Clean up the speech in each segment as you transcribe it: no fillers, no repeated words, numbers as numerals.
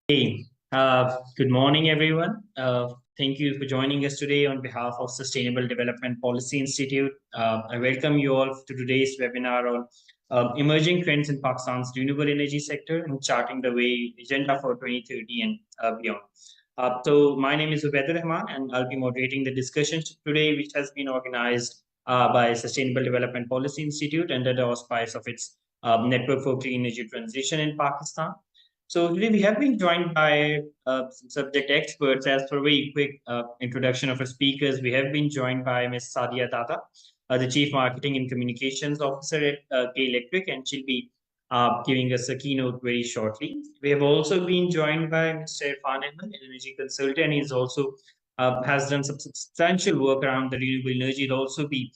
Hey, good morning, everyone. Thank you for joining us today on behalf of Sustainable Development Policy Institute. I welcome you all to today's webinar on emerging trends in Pakistan's renewable energy sector and charting the way agenda for 2030 and beyond. My name is Ubaidur Rahman, and I'll be moderating the discussion today, which has been organized by Sustainable Development Policy Institute under the auspice of its Network for Clean Energy Transition in Pakistan. So today we have been joined by some subject experts. As for a very quick introduction of our speakers, we have been joined by Ms. Sadia Tata, the Chief Marketing and Communications Officer at K Electric, and she'll be giving us a keynote very shortly. We have also been joined by Mr. Irfan Ahmed, an energy consultant. He's also has done some substantial work around the renewable energy. He'll also be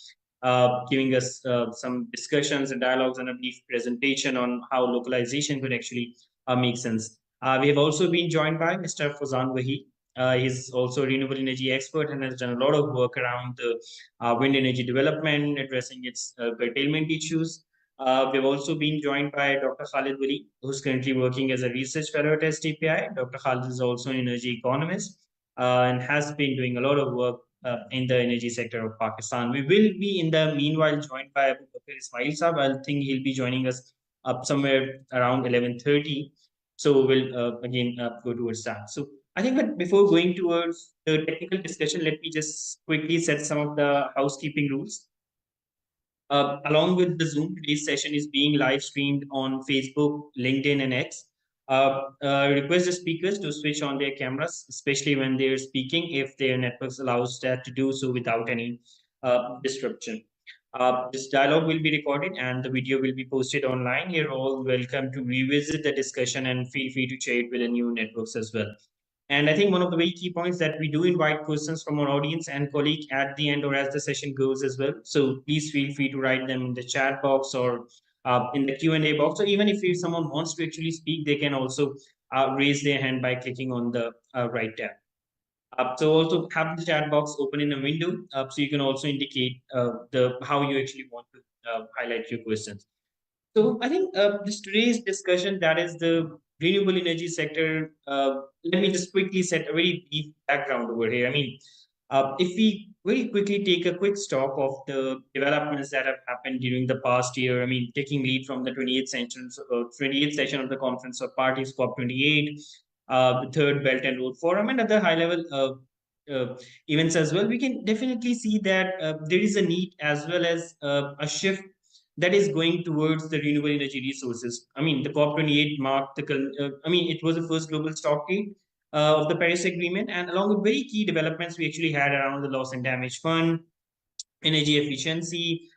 giving us some discussions and dialogues and a brief presentation on how localization could actually makes sense. We have also been joined by Mr. Fazan Wahi. He's also a renewable energy expert and has done a lot of work around the wind energy development, addressing its curtailment issues. We've also been joined by Dr. Khalid Wali, who's currently working as a research fellow at STPI. Dr. Khalid is also an energy economist and has been doing a lot of work in the energy sector of Pakistan. We will be, in the meanwhile, joined by Abu Bakr Ismail Saab. I think he'll be joining us up somewhere around 11:30. So we'll again go towards that. So I think that before going towards the technical discussion, let me just quickly set some of the housekeeping rules. Along with the Zoom, today's session is being live streamed on Facebook, LinkedIn, and X. Request the speakers to switch on their cameras, especially when they're speaking, if their networks allows that to do so without any disruption. This dialogue will be recorded and the video will be posted online. You're all welcome to revisit the discussion and feel free to share it with the new networks as well. And I think one of the very key points that we do invite questions from our audience and colleague at the end or as the session goes as well. So please feel free to write them in the chat box or in the Q&A box. Or even if someone wants to actually speak, they can also raise their hand by clicking on the right tab. So also have the chat box open in a window, so you can also indicate the how you actually want to highlight your questions. So I think this today's discussion, that is the renewable energy sector. Let me just quickly set a very brief background over here. I mean, if we very quickly take a quick stock of the developments that have happened during the past year, I mean, taking lead from the 28th session of the Conference of Parties, COP28, the third Belt and Road Forum, and other high-level events as well, we can definitely see that there is a need as well as a shift that is going towards the renewable energy resources. I mean, the COP28 marked it was the first global stock trade of the Paris Agreement, and along with very key developments we actually had around the loss and damage fund, energy efficiency,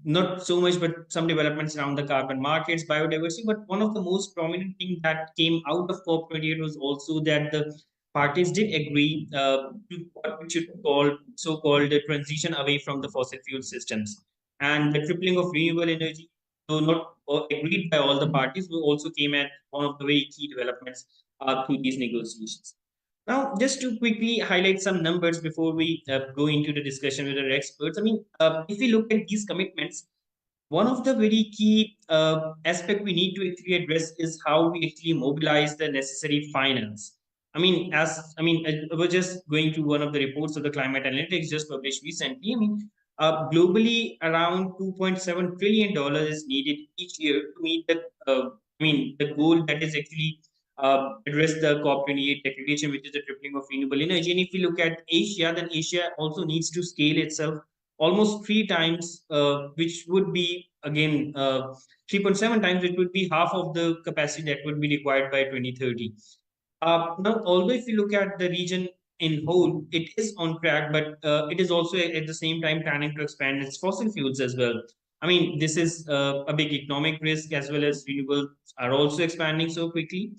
not so much, but some developments around the carbon markets, biodiversity. But one of the most prominent things that came out of COP28 was also that the parties did agree to what we should call so-called the transition away from the fossil fuel systems. And the tripling of renewable energy, though not agreed by all the parties, will also came at one of the very key developments through these negotiations. Now, just to quickly highlight some numbers before we go into the discussion with our experts. I mean, if we look at these commitments, one of the very key aspect we need to actually address is how we actually mobilize the necessary finance. I was just going to one of the reports of the climate analytics just published recently. I mean, globally, around $2.7 trillion is needed each year to meet the goal that is actually address the COP28 declaration, which is the tripling of renewable energy. And if we look at Asia, then Asia also needs to scale itself almost three times, which would be again 3.7 times, which would be half of the capacity that would be required by 2030. Now, although if you look at the region in whole, it is on track, but it is also at the same time planning to expand its fossil fuels as well. I mean, this is a big economic risk as well as renewables are also expanding so quickly.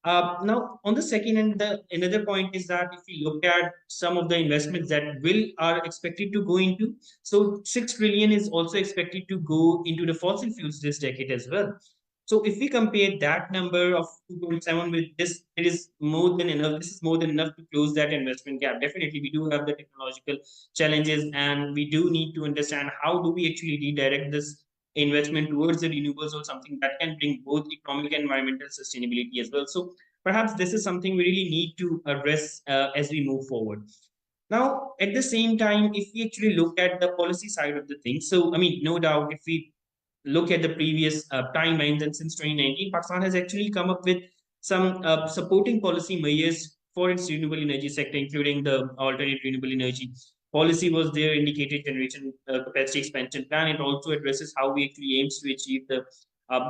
Now, on the second end, the another point is that if you look at some of the investments that will are expected to go into, so 6 trillion is also expected to go into the fossil fuels this decade as well. So if we compare that number of 2.7 with this, it is more than enough. This is more than enough to close that investment gap. Definitely, we do have the technological challenges, and we do need to understand how do we actually redirect this investment towards the renewables or something that can bring both economic and environmental sustainability as well. So perhaps this is something we really need to address as we move forward. Now, at the same time, if we actually look at the policy side of the thing, so I mean, no doubt, if we look at the previous timelines, and since 2019, Pakistan has actually come up with some supporting policy measures for its renewable energy sector, including the alternate renewable energy policy was there, indicated generation capacity expansion plan. It also addresses how we actually aims to achieve the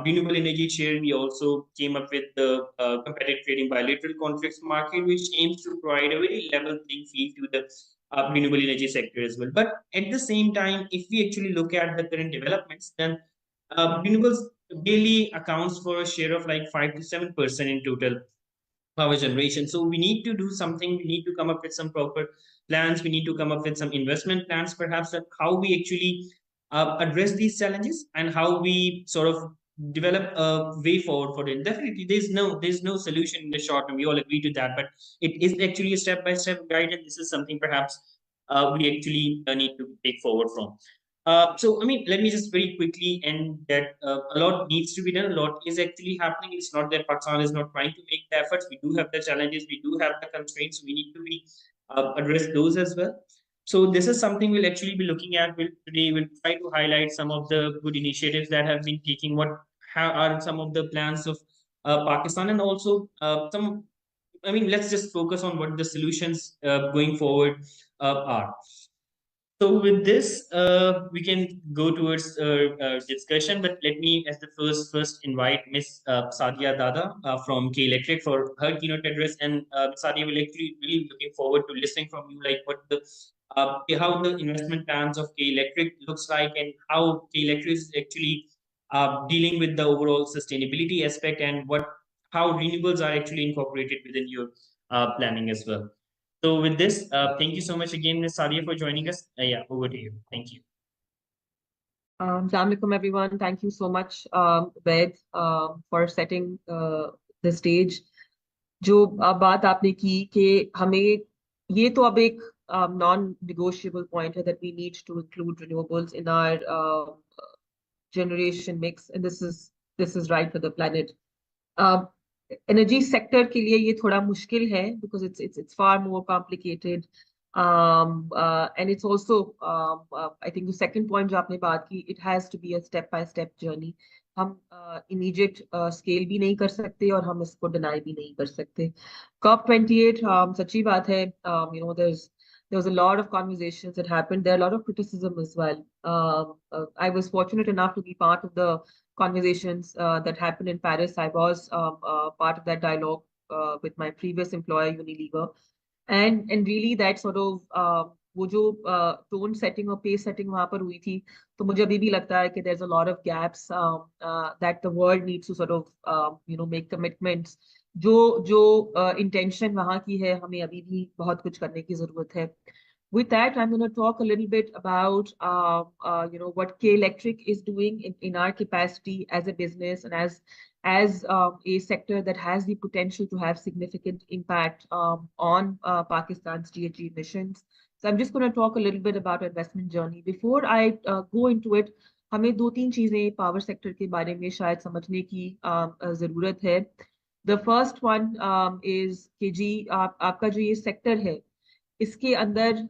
renewable energy share. We also came up with the competitive trading bilateral contracts market, which aims to provide a very level playing field to the renewable energy sector as well. But at the same time, if we actually look at the current developments, then renewables daily accounts for a share of like 5 to 7% in total power generation. So we need to do something. We need to come up with some proper plans. We need to come up with some investment plans, perhaps, that how we actually address these challenges and how we sort of develop a way forward for it. Definitely, there's no solution in the short term. We all agree to that, but it is actually a step by step guide, and this is something perhaps we actually need to take forward from. So, I mean, let me just very quickly end that a lot needs to be done. A lot is actually happening. It's not that Pakistan is not trying to make the efforts. We do have the challenges. We do have the constraints. We need to be address those as well. So, this is something we'll actually be looking at. Today we'll try to highlight some of the good initiatives that have been taking. What are some of the plans of Pakistan, and also some. I mean, let's just focus on what the solutions going forward are. So with this, we can go towards discussion. But let me, as the first invite Miss Sadia Dada from K Electric for her keynote address. And Sadia will actually really looking forward to listening from you, like what the how the investment plans of K Electric looks like, and how K Electric is actually dealing with the overall sustainability aspect, and what how renewables are actually incorporated within your planning as well. So with this, thank you so much again, Ms. Sadia, for joining us. Yeah, over to you. Thank you. Assalamu alaikum, everyone. Thank you so much, Ved, for setting the stage. जो बात आपने की कि हमें ये तो अब एक non-negotiable point है that we need to include renewables in our generation mix, and this is right for the planet. Energy sector के लिए ये थोड़ा मुश्किल है because it's far more complicated. And it's also I think the second point जो आपने बात की, it has to be a step by step journey. हम immediate scale भी नहीं कर सकते और हम इसको deny भी नहीं कर सकते. COP28 सच्ची बात है. You know, there was a lot of conversations that happened. There are a lot of criticism as well. I was fortunate enough to be part of the conversations that happened in Paris. I was part of that dialogue with my previous employer, Unilever. And really that sort of वो जो tone setting और pace setting वहाँ पर हुई थी, तो मुझे अभी भी लगता है कि there's a lot of gaps that the world needs to sort of you know make commitments. जो intention वहाँ की है, हमें अभी भी बहुत कुछ करने की जरूरत है. With that, I'm going to talk a little bit about you know what K Electric is doing in our capacity as a business and as a sector that has the potential to have significant impact on Pakistan's GHG emissions. So I'm just going to talk a little bit about our investment journey. Before I go into it, हमें दो तीन चीजें power sector के बारे में शायद समझने की जरूरत है. The first one is कि जी आपका जो ये सेक्टर है, इसके अंदर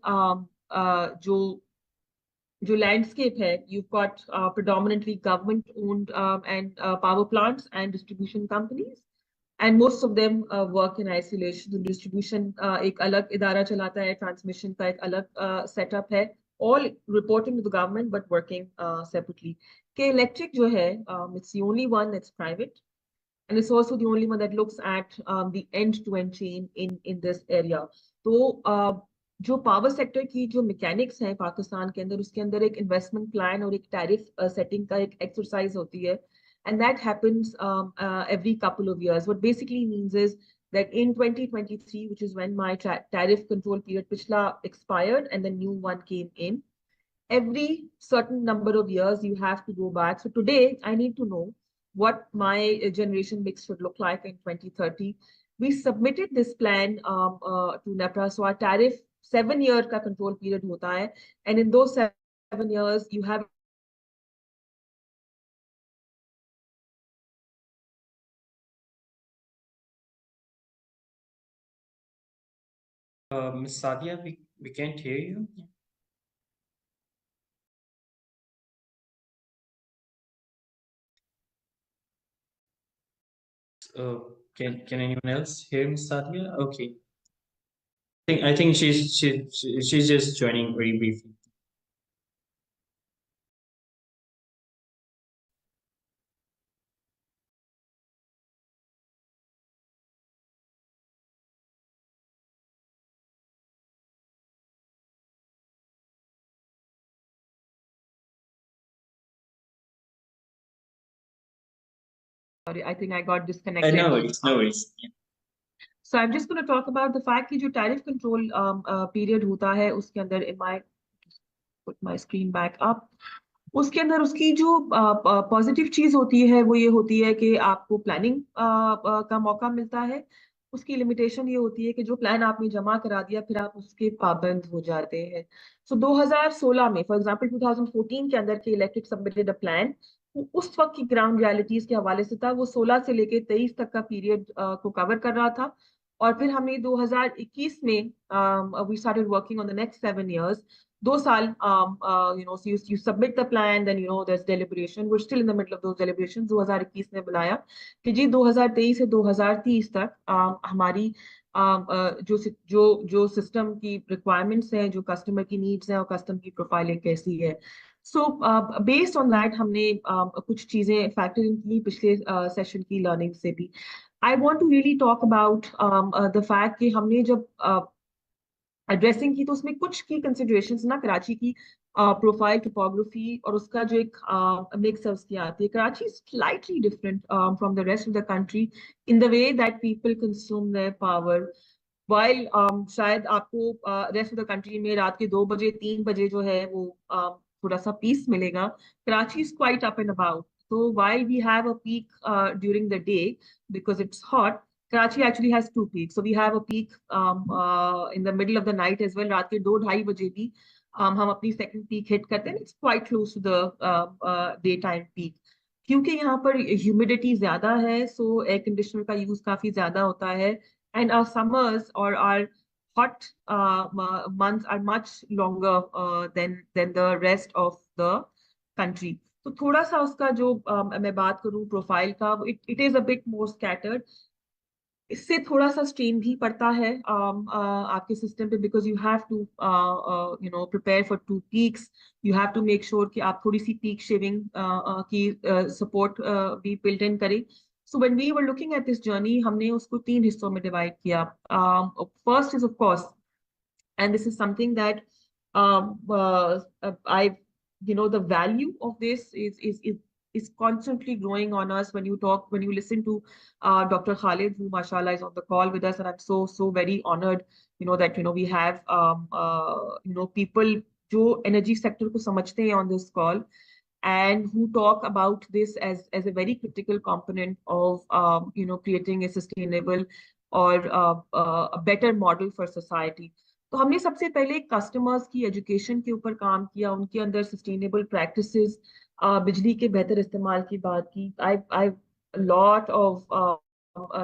जो landscape है, you've got predominantly government owned and power plants and distribution companies, and most of them work in isolation. The distribution एक अलग इदारा चलाता है, transmission का एक अलग setup है, all reporting to the government but working separately. K Electric जो है, it's the only one that's private, and it's also the only one that looks at the end-to-end chain in this area. तो जो power sector की जो mechanics है पाकिस्तान के अंदर, उसके अंदर एक इन्वेस्टमेंट प्लान और एक टैरिफ सेटिंग का एक एक्सरसाइज होती है, and that happens every couple of years. What basically means is that in 2023, which is when my tariff control period पिछला expired and the new one came in, every certain number of years you have to go back. So today I need to know what my generation mix should look like in 2030. We submitted this plan to NEPRA. So our tariff 7-year का control period होता है, and in those 7 years you have Miss Sadia, we can't hear you. Uh, can anyone else hear Miss Sadia? Okay. I think she's just joining very briefly. Sorry, I think I got disconnected. No worries, no worries. Yeah. So I'm just going to talk about the fact कि जो tariff control period होता है उसके अंदर in my put my screen back up. उसके अंदर उसकी जो पॉजिटिव चीज होती है वो ये होती है कि आपको प्लानिंग का मौका मिलता है। उसकी लिमिटेशन ये होती है कि जो प्लान आपने जमा करा दिया फिर आप उसके पाबंद हो जाते हैं। सो 2016 में फॉर एग्जांपल 2014 के अंदर के इलेक्टेड सबमिटेड अ प्लान, उस वक्त की ग्राउंड रियलिटीज के हवाले से था। वो 16 से लेके 23 तक का पीरियड को कवर कर रहा था। और फिर हमने 2021 में we started working on the next 7 years। 2 साल so you submit the plan, then there's deliberation, we're still in the middle of those deliberations। 2021 ने बुलाया कि जी 2023 से 2030 तक हमारी जो जो सिस्टम की रिक्वायरमेंट्स हैं, जो कस्टमर की नीड्स हैं और कस्टमर की प्रोफाइलिंग कैसी है। सो बेस्ड ऑन दैट हमने कुछ चीजें फैक्टर इन की पिछले सेशन की लर्निंग से भी। I want to really talk about the fact कि हमने जब एड्रेसिंग की तो उसमें कुछ की कंसिडरेशंस ना कराची की प्रोफाइल टोपोग्राफी और उसका जो एक मिक्स है उसकी आती है। Karachi slightly different from the rest of the country in the way that people consume their power. While शायद आपको रेस्ट ऑफ द कंट्री में रात के 2 बजे 3 बजे जो है वो थोड़ा सा पीस मिलेगा। Karachi is quite up and about. So while we have a peak during the day because it's hot, Karachi actually has two peaks. So we have a peak in the middle of the night as well. रात के 2-2:30 बजे भी हम अपनी second peak hit करते हैं। It's quite close to the daytime peak। क्योंकि यहाँ पर ह्यूमिडिटी ज्यादा है, सो एयर कंडीशनर का यूज काफी ज्यादा होता है। एंड आवर समर्स और our hot months are much longer than the rest of the country। तो थोड़ा सा उसका जो मैं बात करूं प्रोफाइल का, it is a bit more scattered. इससे थोड़ा सा स्ट्रेन भी पड़ता है आपके सिस्टम पे because you have to prepare for 2 peaks. You have to make sure कि आप थोड़ी सी पीक शेविंग की सपोर्ट भी बिल्ट इन करें। So when we were looking at this journey हमने उसको 3 हिस्सों में डिवाइड किया। First is of course, and this is something that I the value of this is constantly growing on us when you listen to Dr. Khalid, who mashallah is on the call with us, and I'm so very honored that we have people जो energy sector को समझते हैं on this call and who talk about this as a very critical component of creating a sustainable or a better model for society। तो हमने सबसे पहले customers की education के ऊपर काम किया, उनके अंदर सस्टेनेबल प्रैक्टिसेस, बिजली के बेहतर इस्तेमाल की बात की। I lot of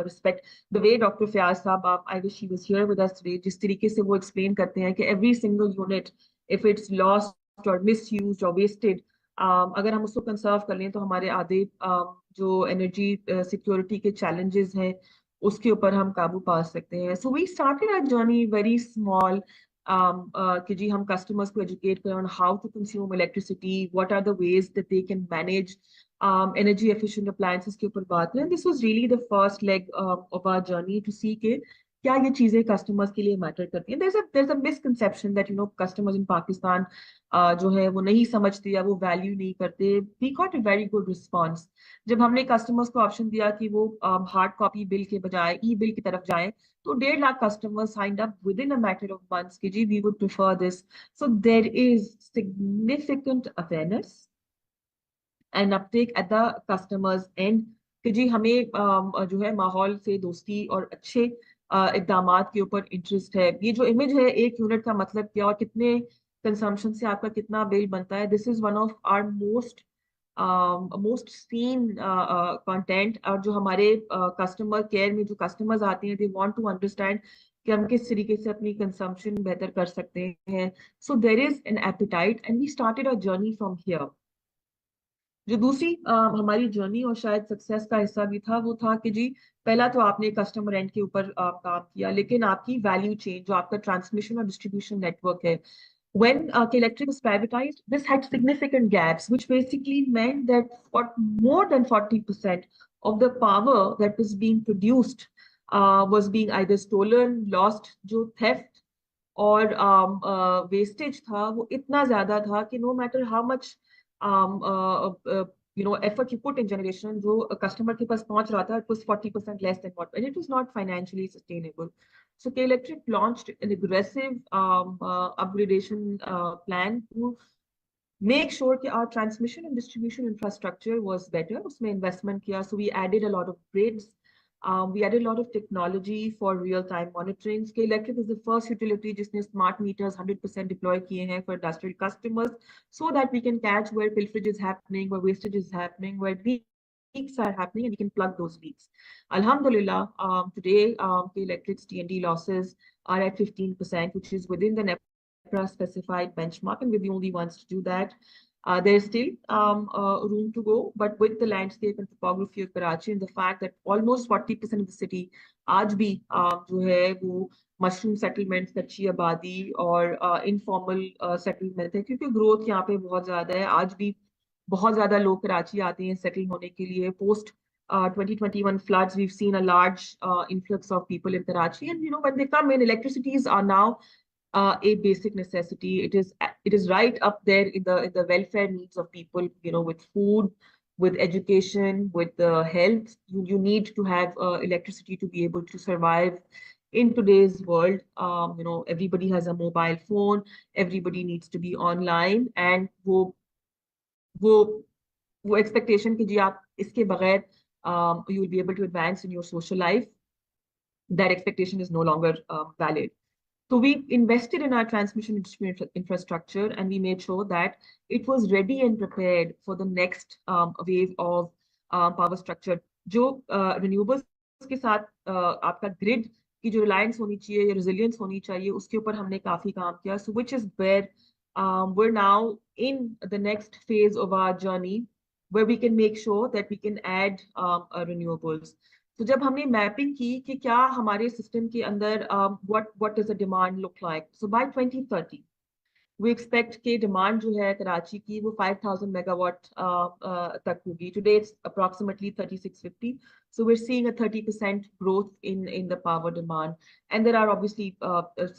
respect the way doctor Fayaz sahab, I wish he was here with us today, जिस तरीके से वो एक्सप्लेन करते हैं कि every single unit if it's lost और मिसयूज्ड और वेस्टेड, अगर हम उसको कंसर्व कर लें तो हमारे आधे जो एनर्जी सिक्योरिटी के चैलेंजेस हैं उसके ऊपर हम काबू पा सकते हैं। So we started our journey very small कि जी हम कस्टमर्स को एजुकेट करें on how to consume electricity, what are the ways that they can manage energy efficient appliances के ऊपर बात करें। This was really the first leg of our journey to see के क्या ये चीजें कस्टमर्स के लिए मैटर करती हैं। There is a misconception that customers in Pakistan जो है वो नहीं समझते या वो वैल्यू नहीं करते। We got a very good response जब हमने कस्टमर्स को ऑप्शन दिया कि वो हार्ड कॉपी बिल के बजाय ई बिल की तरफ जाएं। तो 1.5 lakh customers signed up within a matter of months कि जी we would prefer this. So there is significant awareness and uptake at the customers and कि जी हमें जो है माहौल से दोस्ती और अच्छे इकदामात के ऊपर इंटरेस्ट है। ये जो इमेज है 1 यूनिट का मतलब क्या और कितने कंजम्पशन से आपका कितना बिल बनता है, this is one of our most seen content. और जो हमारे कस्टमर केयर में जो कस्टमर्स आते हैं दे वांट टू अंडरस्टैंड कि हम किस तरीके से अपनी कंजम्पशन बेहतर कर सकते हैं. So there is an appetite and we started our journey from here. जो दूसरी हमारी जर्नी और शायद सक्सेस का हिस्सा भी था वो था कि जी पहला तो आपने कस्टमर एंड के ऊपर काम किया, लेकिन आपकी वैल्यू चेन जो आपका ट्रांसमिशन और डिस्ट्रीब्यूशन नेटवर्क है, when electric was privatized, this had significant gaps, which basically meant that for more than 40% of the power that was being produced was being either stolen, lost. जो theft और wastage था वो इतना ज्यादा था कि no matter how much effort you put in generation, जो customer के पास पहुंच रहा था, it was 40% less than what, and it was not financially sustainable. So K Electric launched an aggressive upgradation plan to make sure that our transmission and distribution infrastructure was better. उसमें investment किया, so we added a lot of grids. We added a lot of technology for real-time monitoring. K Electric is the first utility जिसने smart meters 100% deploy किए हैं for industrial customers, so that we can catch where pilferage is happening, where wastage is happening, where leaks are happening, and we can plug those leaks. Alhamdulillah, today K Electric's T&D losses are at 15%, which is within the NEPRA specified benchmark, and we're the only ones to do that. There's still room to go, but with the landscape and topography of Karachi and the fact that almost 40% of the city आज भी जो है वो mushroom settlement, कच्ची आबादी और informal settlement है, क्योंकि ग्रोथ यहाँ पे बहुत ज्यादा है. आज भी बहुत ज्यादा लोग कराची आते हैं सेटल होने के लिए. Post 2021 floods, we've seen a large influx of people in Karachi, and when they come in, electricities are now a basic necessity. It is right up there in the welfare needs of people. With food, with education, with health, you need to have electricity to be able to survive in today's world. Everybody has a mobile phone. Everybody needs to be online, and वो वो expectation कि जी आप इसके बगैर you will be able to advance in your social life, that expectation is no longer valid. So we invested in our transmission infrastructure, and we made sure that it was ready and prepared for the next wave of power structure. जो renewables के साथ आपका grid की जो reliance होनी चाहिए या resilience होनी चाहिए, उसके ऊपर हमने काफी काम किया. So which is where we're now in the next phase of our journey, where we can make sure that we can add renewables. तो जब हमने मैपिंग की कि क्या हमारे सिस्टम के अंदर what does the demand look like, so by 2030 we expect कि डिमांड जो है कराची की वो 5000 मेगावाट तक होगी. Today it's approximately 3650. So we're seeing a 30% growth in the power demand, and there are obviously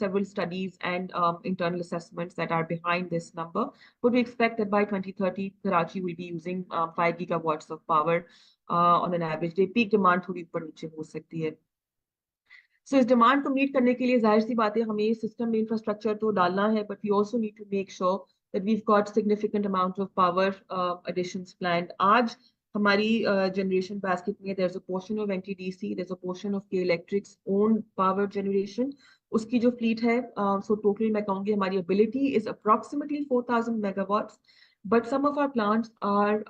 several studies and internal assessments that are behind this number. But we expect that by 2030, Karachi will be using 5 gigawatts of power on an average day. Peak demand थोड़ी ऊपर नीचे हो सकती है. सो इस demand को meet करने के लिए जाहिर सी बात है हमें सिस्टम में इंफ्रास्ट्रक्चर तो डालना है, but we also need to make sure that we've got significant amount of power additions planned. आज हमारी जनरेशन बास्केट में there is a portion of NTDC, there is a portion of K electric's own power generation. उसकी जो fleet है, so total मैं कहूंगी हमारी ability is approximately 4000 megawatts, but some of our plants are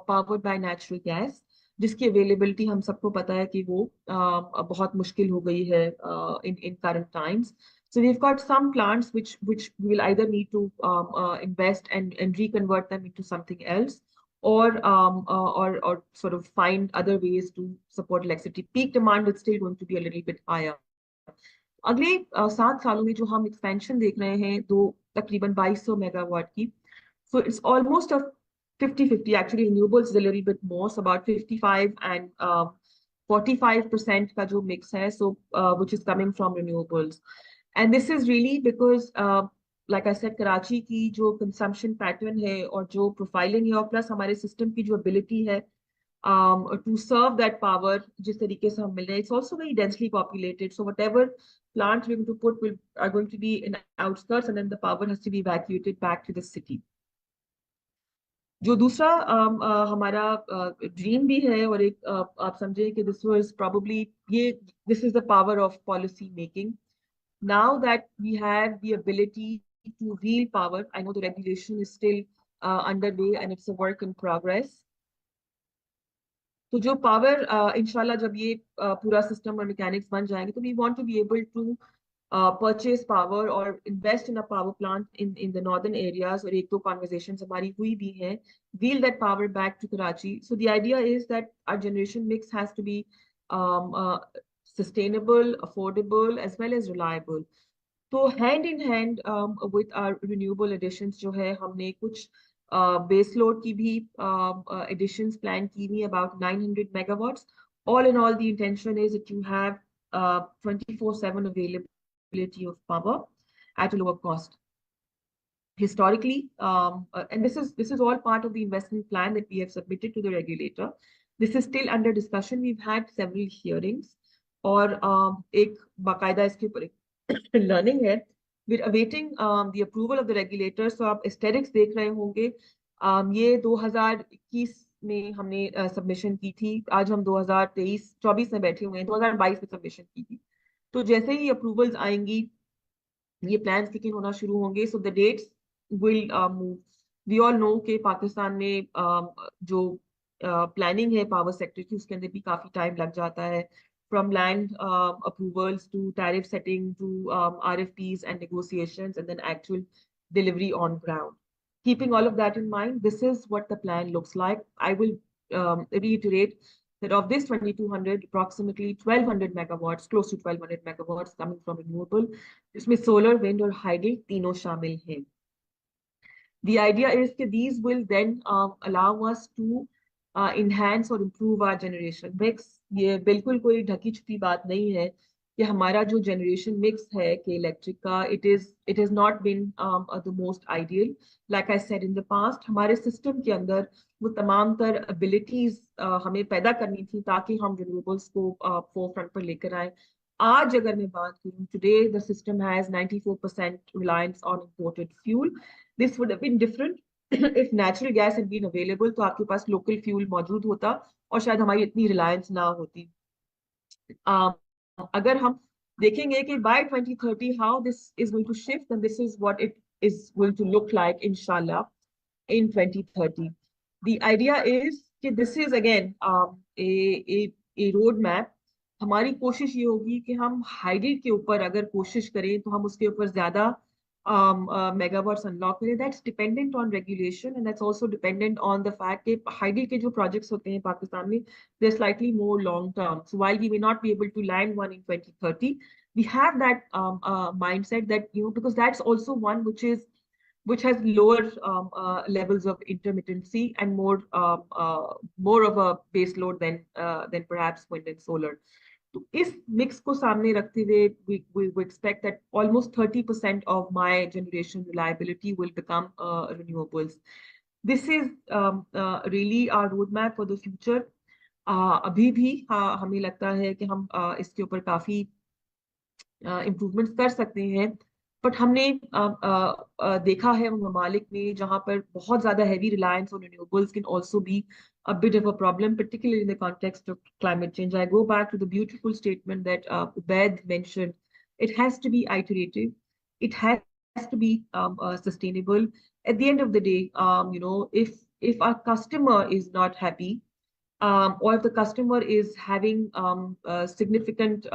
powered by natural gas, जिसकी availability हम सबको पता है कि वो बहुत मुश्किल हो गई है in current times. So we've got some plants which we will either need to invest and reconvert them into something else, or sort of find other ways to support electricity. Peak demand is still going to be a little bit higher. अगले 7 सालों में जो हम expansion देख रहे हैं, दो तकरीबन 2200 मेगावाट की. So it's almost a 50-50. Actually, renewables is a little bit more, so about 55 and 45% का जो mix है, so which is coming from renewables. And this is really because, like I said, Karachi की जो consumption pattern है और जो profiling है, और plus हमारे system की जो ability है to serve that power जिस तरीके से हम मिल रहे हैं, it's also very densely populated. So whatever plants we're going to put are going to be in outskirts, and then the power has to be evacuated back to the city. जो दूसरा हमारा dream भी है, और एक आप समझे कि दिस वाज प्रोबेबली ये this is the power of policy making. Now that we have the ability to wheel power, I know the regulation is still under way and it's a work in progress. तो जो power इंशाल्लाह जब ये पूरा system और mechanics बन जाएंगे, तो we want to be able to purchase power or invest in a power plant in the northern areas, और एक दो conversations हमारी हुई भी हैं, wheel that power back to Karachi. So the idea is that our generation mix has to be um, uh, sustainable, affordable, as well as reliable. तो hand in hand with our renewable additions जो है, हमने कुछ base load की भी editions plan की हुई, about 900 megawatts. All in all, the intention is that you have 24/7 availability of power at a lower cost. Historically, and this is all part of the investment plan that we have submitted to the regulator. This is still under discussion. We've had several hearings, और एक बाकायदा इसके ऊपर learning है. we're awaiting the approval of the regulators. So आप asterisk देख रहे होंगे, ये 2021 में हमने सबमिशन की थी. आज हम 2023-24 में बैठे हुए हैं, 2022 में सबमिशन की थी. तो जैसे ही अप्रूवल्स आएंगी, ये प्लान्स किक इन होना शुरू होंगे. So the dates will move. We all know कि पाकिस्तान में जो प्लानिंग है पावर सेक्टर की, उसके अंदर भी काफी टाइम लग जाता है, from land approvals to tariff setting to RFPs and negotiations, and then actual delivery on ground. Keeping all of that in mind, this is what the plan looks like. I will reiterate that of this 2200, approximately 1200 megawatts, close to 1200 megawatts coming from renewable, जिसमें solar, wind और hydel तीनों शामिल हैं. The idea is that these will then allow us to enhance or improve our generation mix. ये बिल्कुल कोई ढकी छुपी बात नहीं है कि हमारा जो generation mix है कि इलेक्ट्रिक का, it has not been the most ideal. Like I said in the past, हमारे system के अंदर वो तमाम तर abilities हमें पैदा करनी थी ताकि हम renewables को forefront पर लेकर आए. आज अगर मैं बात करूं, today the system has 94% reliance on imported fuel. This would have been different if natural gas had been available. तो आपके पास local fuel मौजूद होता और शायद हमारी इतनी reliance ना होती. अगर हम देखेंगे कि by 2030 how this is going to shift, and this is what it is going to look like inshallah in 2030. The idea is कि this is again a road map. हमारी कोशिश ये होगी कि हम हाइड्रिड के ऊपर अगर कोशिश करें तो हम उसके ऊपर ज्यादा megawatts unlock करें. That's dependent on regulation, and that's also dependent on the fact कि हाइड्रिड के जो projects होते हैं पाकिस्तान में, they're slightly more long term. So while we may not be able to land one in 2030, we have that mindset that, because that's also one which has lower levels of intermittency and more of a base load than perhaps wind and solar. तो इस mix को सामने रखते हुए we expect that almost 30% of my generation reliability will become renewables. This is really our roadmap for the future. अभी भी हमें लगता है कि हम इसके ऊपर काफी इम्प्रूवमेंट्स कर सकते हैं, बट हमने देखा है उन ममालिक में जहां पर बहुत ज्यादा heavy reliance on renewables can also be a bit of a problem, particularly in the context of climate change. I go back to the beautiful statement that Ubaid mentioned. It has to be iterative. It has to be sustainable. At the end of the day, if our customer is not happy, or if the customer is having significant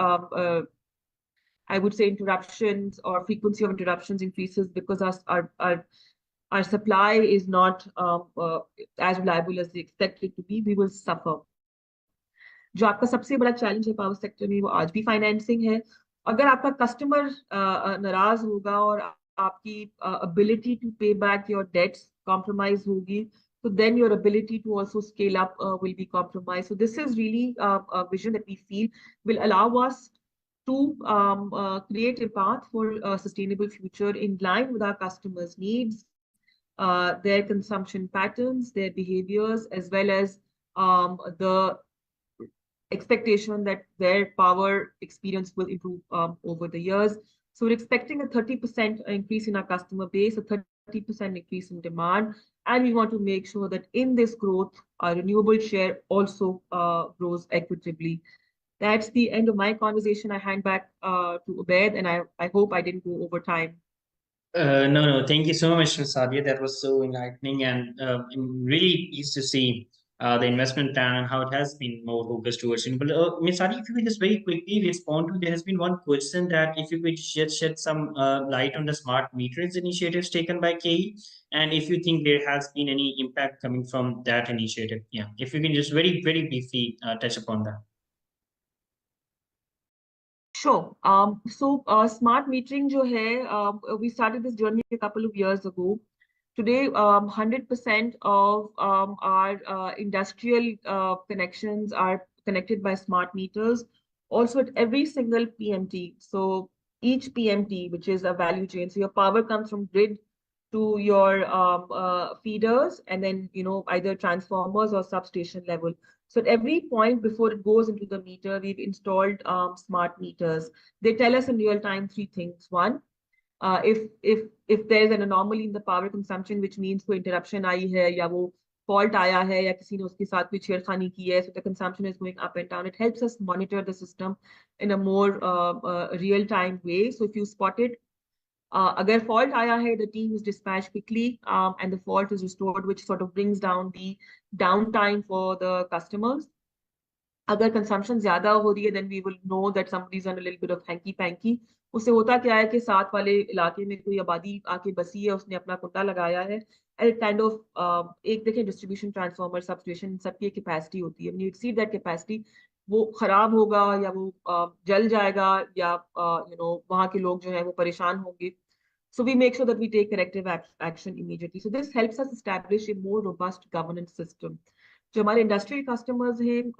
I would say interruptions or frequency of interruptions increases because our supply is not as reliable as they expect it to be, we will suffer. जो आपका सबसे बड़ा challenge है power sector में, वो आज भी financing है. अगर आपका कस्टमर नाराज होगा और आपकी ability to pay back your debts compromise होगी, so then your ability to also scale up will be compromised. So this is really a vision that we feel will allow us to create a path for a sustainable future in line with our customers' needs, their consumption patterns, their behaviors, as well as the expectation that their power experience will improve over the years. So we're expecting a 30% increase in our customer base, a 30% increase in demand, and we want to make sure that in this growth, our renewable share also grows equitably. That's the end of my conversation. I hand back to Ubaid, and I hope I didn't go over time. No. Thank you so much, Ms. Sadia. That was so enlightening, and I'm really pleased to see the investment plan and how it has been more focused towards renewable. Ms. Sadi, if you could just very quickly respond to, there has been one question that if you could shed some light on the smart meters initiatives taken by KE, and if you think there has been any impact coming from that initiative. Yeah, if you can just very, very briefly touch upon that. Sure. Smart metering जो है, we started this journey a couple of years ago. Today, 100% of our industrial connections are connected by smart meters. Also, at every single PMT. So each PMT, which is a value chain, so your power comes from grid to your feeders, and then either transformers or substation level. So at every point before it goes into the meter, we've installed smart meters. They tell us in real time three things. One, if there is an anomaly in the power consumption, which means कोई interruption आई है या वो fault आया है या किसी ने उसके साथ कोई छेड़खानी की है, so the consumption is going up and down. It helps us monitor the system in a more real time way. So if you spot it, अगर fault आया है, the team is dispatched quickly, and the fault is restored, which sort of brings down the downtime for the customers. अगर consumption ज्यादा हो रही है, then we will know that somebody is on a little bit of hanky panky. उससे होता क्या है कि साथ वाले इलाके में कोई आबादी आके बसी है, उसने अपना कुंडा लगाया है, and it kind of एक देखें डिस्ट्रीब्यूशन ट्रांसफार्मर सबस्टेशन सबकी कैपेसिटी होती है. When you exceed that capacity, वो खराब होगा या वो जल जाएगा या वहाँ के लोग जो है वो परेशान होंगे. So we make sure that we take corrective action immediately. So this helps us establish a more robust governance system. जो हमारे इंडस्ट्रियल कस्टमर्स हैं,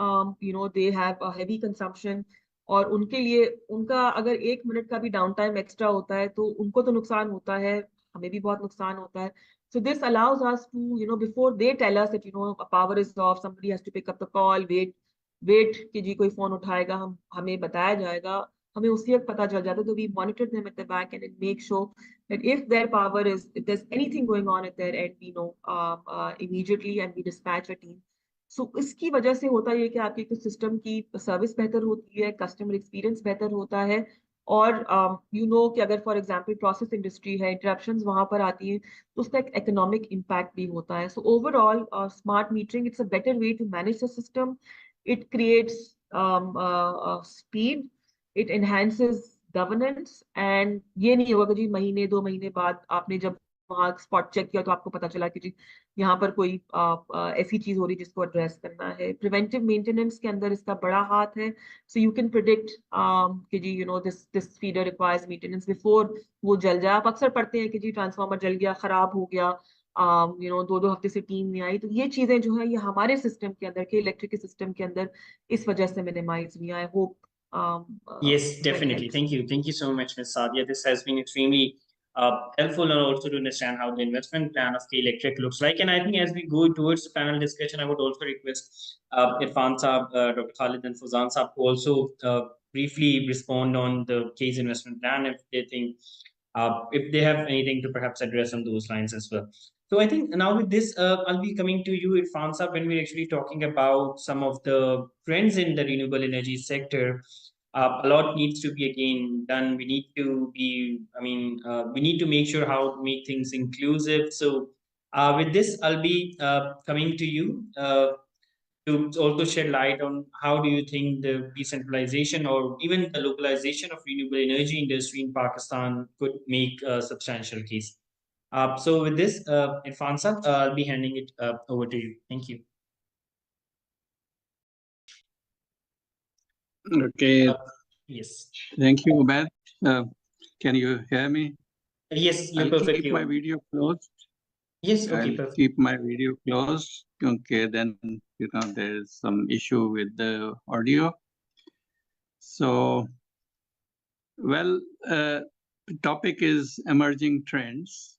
they have a heavy consumption, और उनके लिए उनका अगर 1 मिनट का भी डाउन टाइम एक्स्ट्रा होता है तो उनको तो नुकसान होता है, हमें भी बहुत नुकसान होता है. So this allows us to, before they tell us that, power is off, somebody has to pick up the call, wait कि जी कोई फोन उठाएगा, हमें बताया जाएगा, हमें उसी वक्त पता चल जाता है. तो we monitor them at the back end and make sure that if there's anything going on at their end, we know immediately, and we dispatch a team. सो इसकी वजह से होता है कि आपकी सिस्टम की सर्विस बेहतर होती है, कस्टमर एक्सपीरियंस बेहतर होता है, और कि अगर फॉर एग्जांपल प्रोसेस इंडस्ट्री है, इंटरप्शंस वहां पर आती हैं, तो उसका एक इकोनॉमिक इम्पैक्ट भी होता है. So overall smart metering, it's a better way to manage the system. It creates speed, it enhances governance, and ये नहीं होगा कि जी महीने 2 महीने बाद आपने जब वहां स्पॉट चेक किया तो आपको पता चला कि जी यहाँ पर कोई ऐसी चीज हो रही जिसको एड्रेस करना है. प्रिवेंटिव मेंटेनेंस के अंदर इसका बड़ा हाथ है. सो यू कैन प्रिडिक्ट कि जी this feeder requires maintenance before वो जल जाए. आप अक्सर पढ़ते हैं कि जी ट्रांसफार्मर जल गया, खराब हो गया, 2-2 हफ्ते से टीम नहीं आई. तो ये चीजें जो है ये हमारे सिस्टम के अंदर के इलेक्ट्रिक सिस्टम के अंदर इस वजह से मिनिमाइज हुई. I hope Yes, that definitely. helps. Thank you. Thank you so much, Ms. Sadia. This has been extremely helpful and also to understand how the investment plan of K Electric looks like. And I think as we go towards the panel discussion, I would also request Irfan Saab, Dr. Khalid and Fuzan Saab to also briefly respond on the K's investment plan if they have anything to perhaps address on those lines as well. So I think now with this, I'll be coming to you, Irfan Saab, when we're actually talking about some of the trends in the renewable energy sector. A lot needs to be again done. We need to be, we need to make sure how to make things inclusive. So with this, I'll be coming to you to also shed light on how do you think the decentralization or even the localization of renewable energy industry in Pakistan could make a substantial case. So with this, Irfan Saab, I'll be handing it over to you. Thank you. Okay. Yes. Thank you, Matt. Can you hear me? Yes, you're I'll perfectly. keep my video closed. Yes, okay, I'll perfect. keep my video closed. Okay, then there's some issue with the audio. So, well, the topic is emerging trends.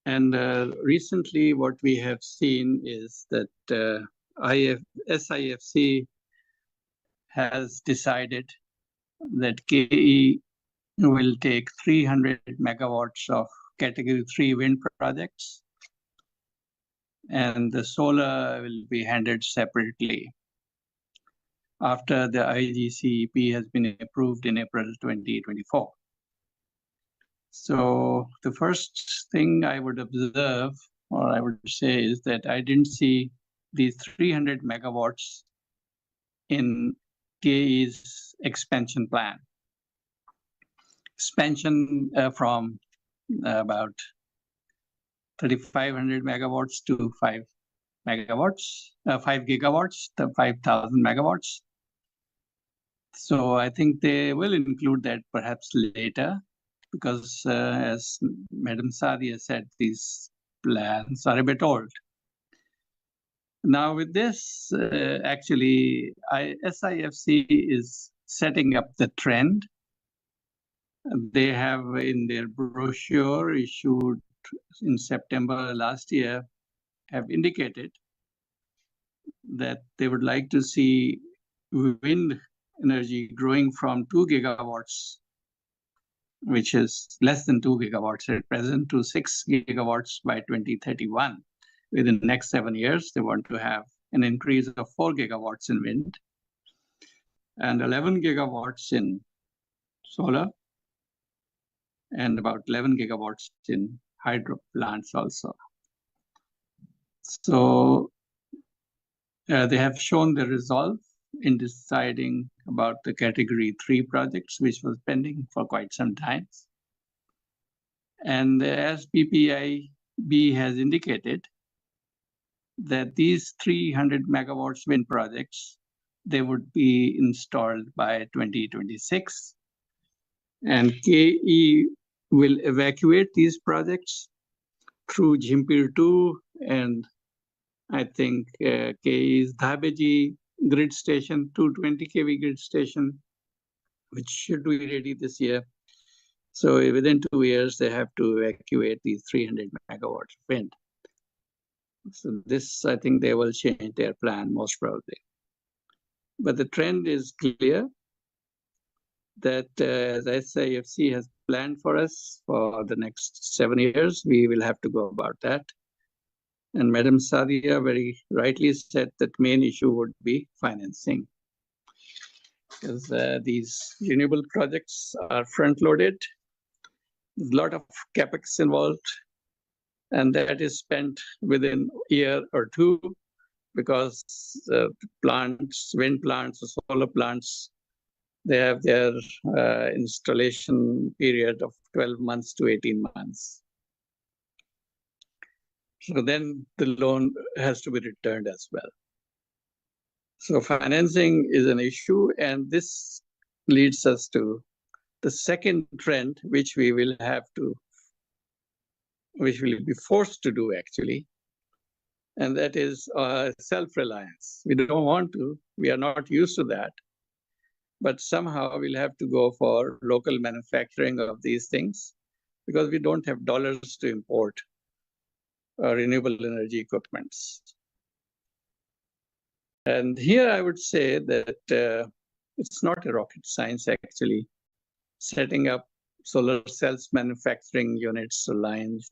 And recently what we have seen is that SIFC has decided that KE will take 300 megawatts of category 3 wind projects, and the solar will be handled separately after the IGCEP has been approved in April 2024. So the first thing I would observe, or I would say, is that I didn't see these 300 megawatts in KE's expansion plan. Expansion from about 3,500 megawatts to 5 gigawatts, the 5,000 megawatts. So I think they will include that perhaps later, because as Madam Sadia said, these plans are a bit old. Now with this, actually, SIFC is setting up the trend. They have in their brochure issued in September last year, have indicated that they would like to see wind energy growing from 2 gigawatts, which is less than 2 gigawatts at present, to 6 gigawatts by 2031. Within the next 7 years, they want to have an increase of 4 gigawatts in wind and 11 gigawatts in solar and about 11 gigawatts in hydro plants also. So they have shown the resolve in deciding about the category 3 projects, which was pending for quite some time. And as PPIB has indicated, that these 300 megawatts wind projects, they would be installed by 2026. And KE will evacuate these projects through Jhimpir 2 and I think KE's Dhabeji grid station, 220 kV grid station, which should be ready this year. So within 2 years, they have to evacuate these 300 megawatts of wind. So this, I think they will change their plan most probably. But the trend is clear that as SIFC has planned for us for the next 7 years, we will have to go about that. And Madam Sadia very rightly said that main issue would be financing, because these renewable projects are front-loaded. There's a lot of capex involved, and that is spent within a year or two, because plants, wind plants, or solar plants, they have their installation period of 12 months to 18 months. So then the loan has to be returned as well. So financing is an issue, and this leads us to the second trend, which we will be forced to do actually, and that is self-reliance. We don't want to, we are not used to that, but somehow we'll have to go for local manufacturing of these things, because we don't have dollars to import renewable energy equipments. And here I would say that it's not a rocket science actually, setting up solar cells manufacturing units or lines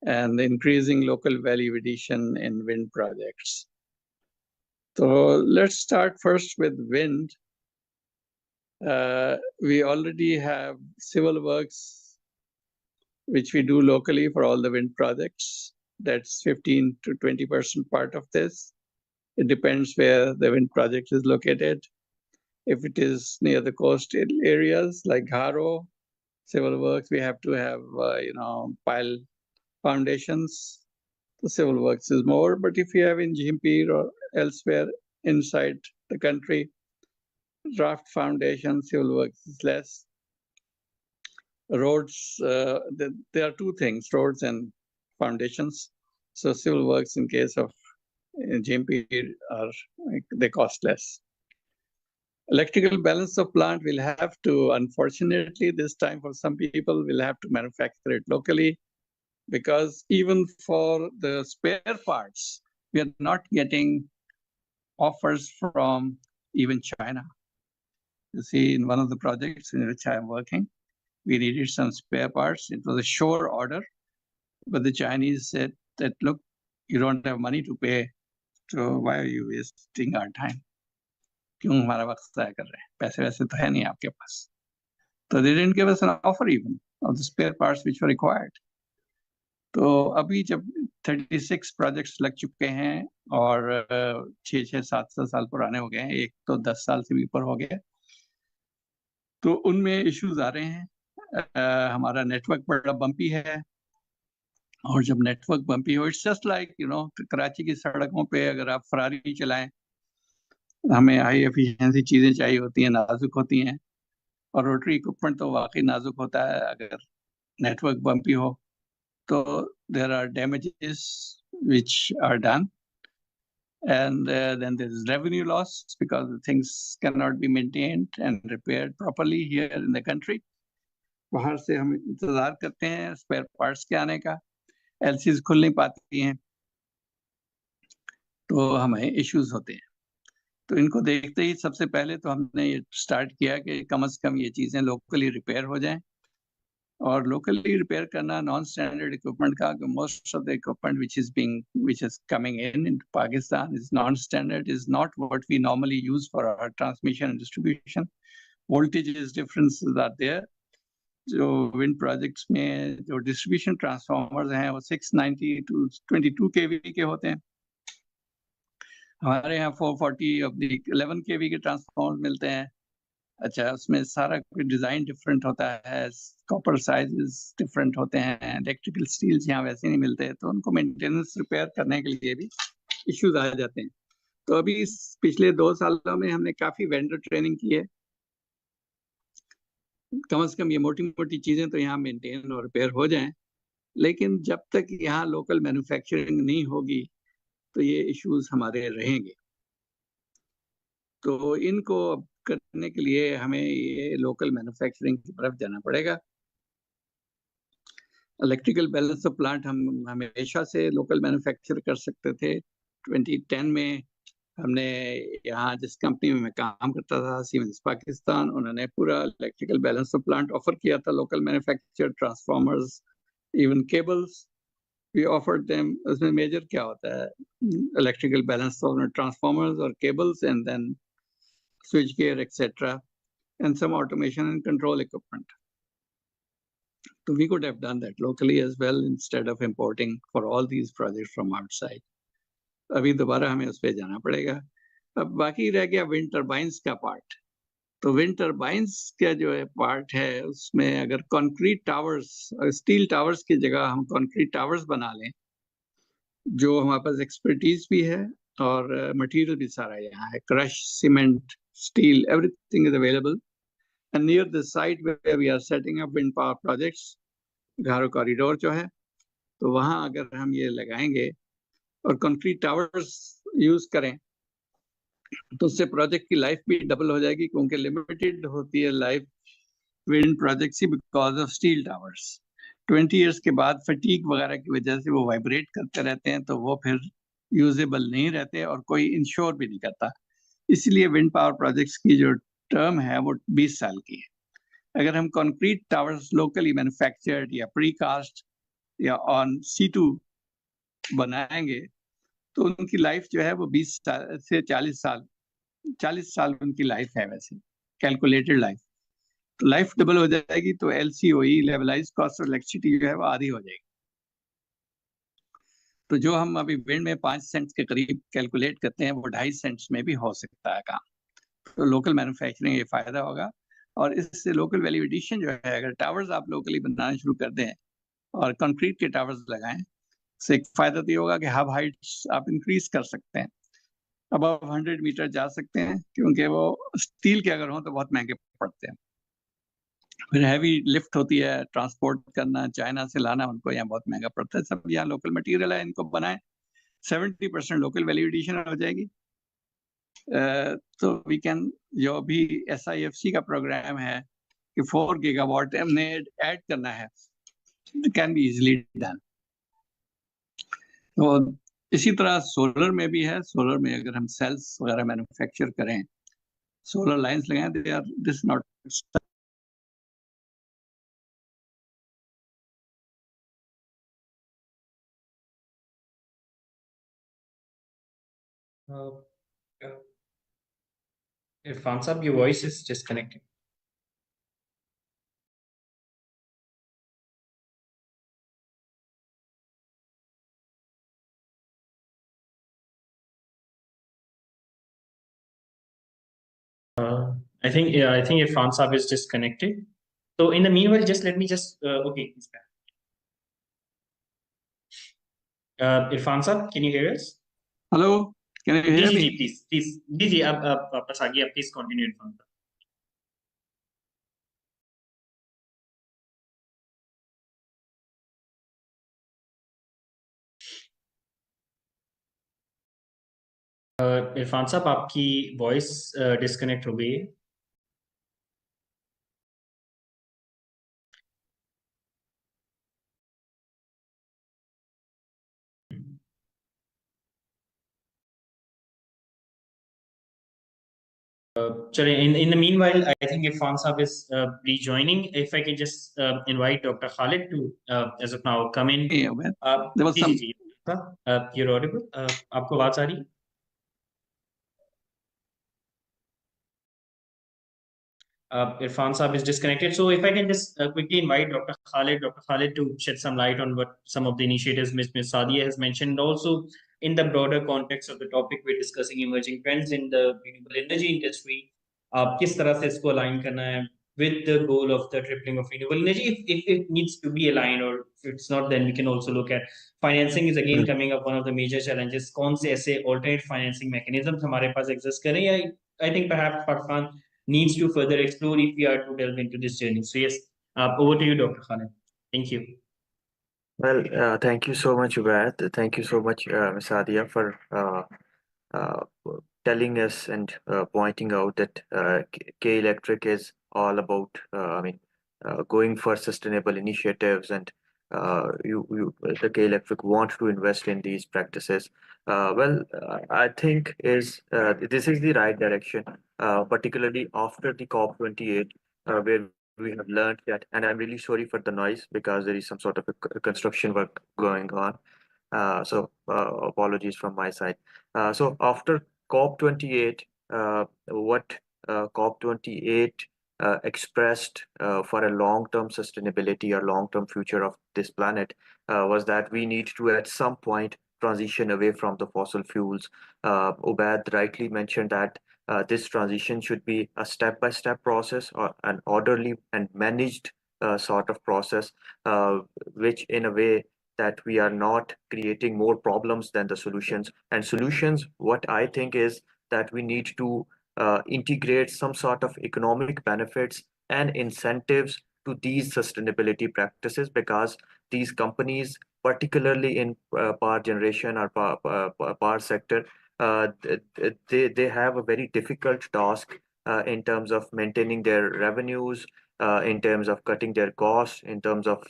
and increasing local value addition in wind projects. So let's start first with wind. We already have civil works which we do locally for all the wind projects. That's 15 to 20% part of this. It depends where the wind project is located. If it is near the coastal areas like Haro, civil works, we have to have pile foundations. The civil works is more, but if you have in Jhimpir or elsewhere inside the country, draft foundation, civil works is less. Roads, there are two things, roads and foundations. So civil works in case of Jhimpir they cost less. Electrical balance of plant will have to, unfortunately, this time for some people, will have to manufacture it locally, because even for the spare parts, we are not getting offers from even China. You see, in one of the projects in which I am working, we needed some spare parts. It was a sure order, but the Chinese said that, look, you don't have money to pay, so why are you wasting our time? क्यों हमारा वक्त ज़ाया कर रहे हैं? पैसे वैसे तो है नहीं आपके पास. So they didn't give us an offer even of the spare parts which were required. तो अभी जब 36 प्रोजेक्ट्स लग चुके हैं और 6-7 साल पुराने हो गए हैं, एक तो 10 साल से भी ऊपर हो गया। तो उनमें इश्यूज आ रहे हैं। हमारा नेटवर्क बड़ा बम्पी है, और जब नेटवर्क बम्पी हो, इट्स जस्ट लाइक कराची की सड़कों पे अगर आप फरारी चलाएं, हमें हाई एफिशिएंसी चीजें चाहिए होती हैं, नाजुक होती हैं, और रोटरी इक्विपमेंट तो वाकई नाजुक होता है। अगर नेटवर्क बम्पी हो तो there are damages which are done, and then there is revenue loss because things cannot be maintained and repaired properly here in the country. बाहर से हम इंतजार करते हैं स्पेयर पार्ट्स के आने का, एलसीज खुल नहीं पाती हैं, तो हमें इश्यूज होते हैं। तो इनको देखते ही सबसे पहले तो हमने ये स्टार्ट किया कि कम से कम ये चीज़ें लोकली रिपेयर हो जाएं, और लोकली रिपेयर करना नॉन स्टैंडर्ड इक्विपमेंट का, most of the equipment which is coming in Pakistan is non-standard, is not what we normally use for our transmission and distribution. Voltages differences are there. जो wind projects में जो distribution transformers हैं वो 690 to 22 kV के होते हैं। हमारे यहाँ 440 of the 11 kV के ट्रांसफार्मर मिलते हैं। अच्छा, उसमें सारा कोई डिजाइन डिफरेंट होता है, कॉपर साइजेस डिफरेंट होते हैं, इलेक्ट्रिकल स्टील्स यहाँ वैसे नहीं मिलते, तो उनको मेंटेनेंस रिपेयर करने के लिए भी इश्यूज आ जाते हैं। तो अभी पिछले 2 सालों में हमने काफी वेंडर ट्रेनिंग की है, कम से कम ये मोटी मोटी चीजें तो यहाँ मेंटेन और रिपेयर हो जाएं। लेकिन जब तक यहाँ लोकल मैन्युफैक्चरिंग नहीं होगी तो ये इश्यूज हमारे रहेंगे। तो इनको करने के लिए हमें ये लोकल मैन्युफैक्चरिंग की तरफ जाना पड़ेगा। इलेक्ट्रिकल बैलेंस ऑफ प्लांट हम हमेशा से लोकल मैन्युफैक्चर कर सकते थे। 2010 में हमने यहाँ जिस कंपनी में मैं काम करता था, सीमेंस पाकिस्तान, उन्होंने पूरा electrical balance of plant offer किया था, local manufacture, transformers, even cables we offered them. उसमें मेजर क्या होता है, इलेक्ट्रिकल बैलेंस ऑफ ट्रांसफार्मर्स और केबल्स, and then switch gear etcetera, and some automation and control equipment. So we could have done that locally as well instead of importing for all these projects from outside. अभी दोबारा हमें उस पर जाना पड़ेगा। अब बाकी रह गया विंड टर्बाइंस का पार्ट। तो विंड टर्बाइंस का जो है पार्ट है, उसमें अगर कंक्रीट टावर्स, स्टील टावर्स की जगह हम कंक्रीट टावर्स बना लें, जो हमारे पास एक्सपर्टीज भी है और मटेरियल भी सारा यहाँ है, crush, cement, steel, everything is available. And near the site where we are setting up wind power projects, Gharo corridor जो है, तो वहाँ अगर हम ये लगाएंगे और कंक्रीट टावर्स यूज करें तो उससे प्रोजेक्ट की लाइफ भी डबल हो जाएगी, क्योंकि लिमिटेड होती है लाइफ विंड प्रोजेक्ट की because of steel towers. 20 years के बाद फटीक वगैरह की वजह से वो वाइब्रेट करते रहते हैं, तो वो फिर यूजेबल नहीं रहते और कोई इंश्योर भी नहीं करता। इसलिए विंड पावर प्रोजेक्ट्स की जो टर्म है वो 20 साल की है। अगर हम कंक्रीट टावर्स लोकली मैन्युफैक्चर्ड या प्रीकास्ट या ऑन C2 बनाएंगे तो उनकी लाइफ जो है वो 20 साल से 40 साल उनकी लाइफ है, वैसे कैलकुलेटेड लाइफ। तो लाइफ डबल हो जाएगी, तो LCOE, लेवलाइज कॉस्ट ऑफ इलेक्ट्रिसिटी जो है वो आधी हो जाएगी। तो जो हम अभी विंड में 5 सेंट्स के करीब कैलकुलेट करते हैं, वो 2.5 सेंट्स में भी हो सकता है काम। तो लोकल मैन्युफैक्चरिंग ये फायदा होगा, और इससे लोकल वैल्यू एडिशन जो है, अगर टावर्स आप लोकली बनाना शुरू कर दें और कंक्रीट के टावर्स लगाएं, से एक फायदा तो ये होगा कि हब हाइट्स आप इंक्रीज कर सकते हैं, अब 100 मीटर जा सकते हैं, क्योंकि वो स्टील के अगर हो तो बहुत महंगे पड़ते हैं। फिर हैवी लिफ्ट होती है, ट्रांसपोर्ट करना, चाइना से लाना, उनको यहाँ बहुत महंगा पड़ता है। सब यहाँ लोकल मटेरियल है, इनको बनाएं, 70% लोकल वैल्यू एडिशन हो जाएगी। तो वी कैन, जो भी SIFC का प्रोग्राम है कि 4 गीगावाट हमने ऐड करना है, कैन बी इजिली डन। तो इसी तरह सोलर में भी है। सोलर में अगर हम सेल्स वगैरह मैन्युफैक्चर करें, सोलर लाइंस लगाएं, they are this not Irfan Sab, your voice is disconnected. I think Irfan Saab is disconnected. So in the meanwhile, just let me just okay. He's back. Irfan Saab, can you hear us? Hello, can you hear जी, me? please जी जी आप वापस आ गए, आप please continue Irfan साहब. इरफान साहब आपकी वॉइस डिस्कनेक्ट हो गई है. Chale, in the meanwhile, I think Irfan Saab is rejoining. If I can just invite Dr. Khalid to, as of now, come in. Yeah, well, there was ji ji some. Ji. You're audible. आपको आवाज आ रही है? Irfan Saab is disconnected. So if I can just quickly invite Dr. Khalid to shed some light on what some of the initiatives Ms. Sadia has mentioned. Also, in the broader context of the topic, we're discussing emerging trends in the renewable energy industry. किस तरह से इसको align करना है with the goal of the tripling of renewable energy. If it needs to be aligned or if it's not, then we can also look at financing is again coming up one of the major challenges. कौन से ऐसे alternate financing mechanisms हमारे पास exist करें या I think perhaps Pakistan needs to further explore if we are to delve into this journey. So yes, over to you, Dr. Khalid. Thank you. Well, thank you so much, Ubaid. Thank you so much, Ms. Adia, for uh, telling us and pointing out that K Electric is all about, going for sustainable initiatives, and the K Electric want to invest in these practices. I think this is the right direction, particularly after the COP28, where we have learned that, and I'm really sorry for the noise because there is some sort of a construction work going on. Apologies from my side. So after COP28, what COP28 expressed for a long-term sustainability or long-term future of this planet was that we need to at some point transition away from the fossil fuels. Ubaid rightly mentioned that this transition should be a step-by-step process or an orderly and managed sort of process, which in a way that we are not creating more problems than the solutions. And solutions, what I think is that we need to integrate some sort of economic benefits and incentives to these sustainability practices, because these companies, particularly in power generation or power sector, they have a very difficult task in terms of maintaining their revenues, in terms of cutting their costs, in terms of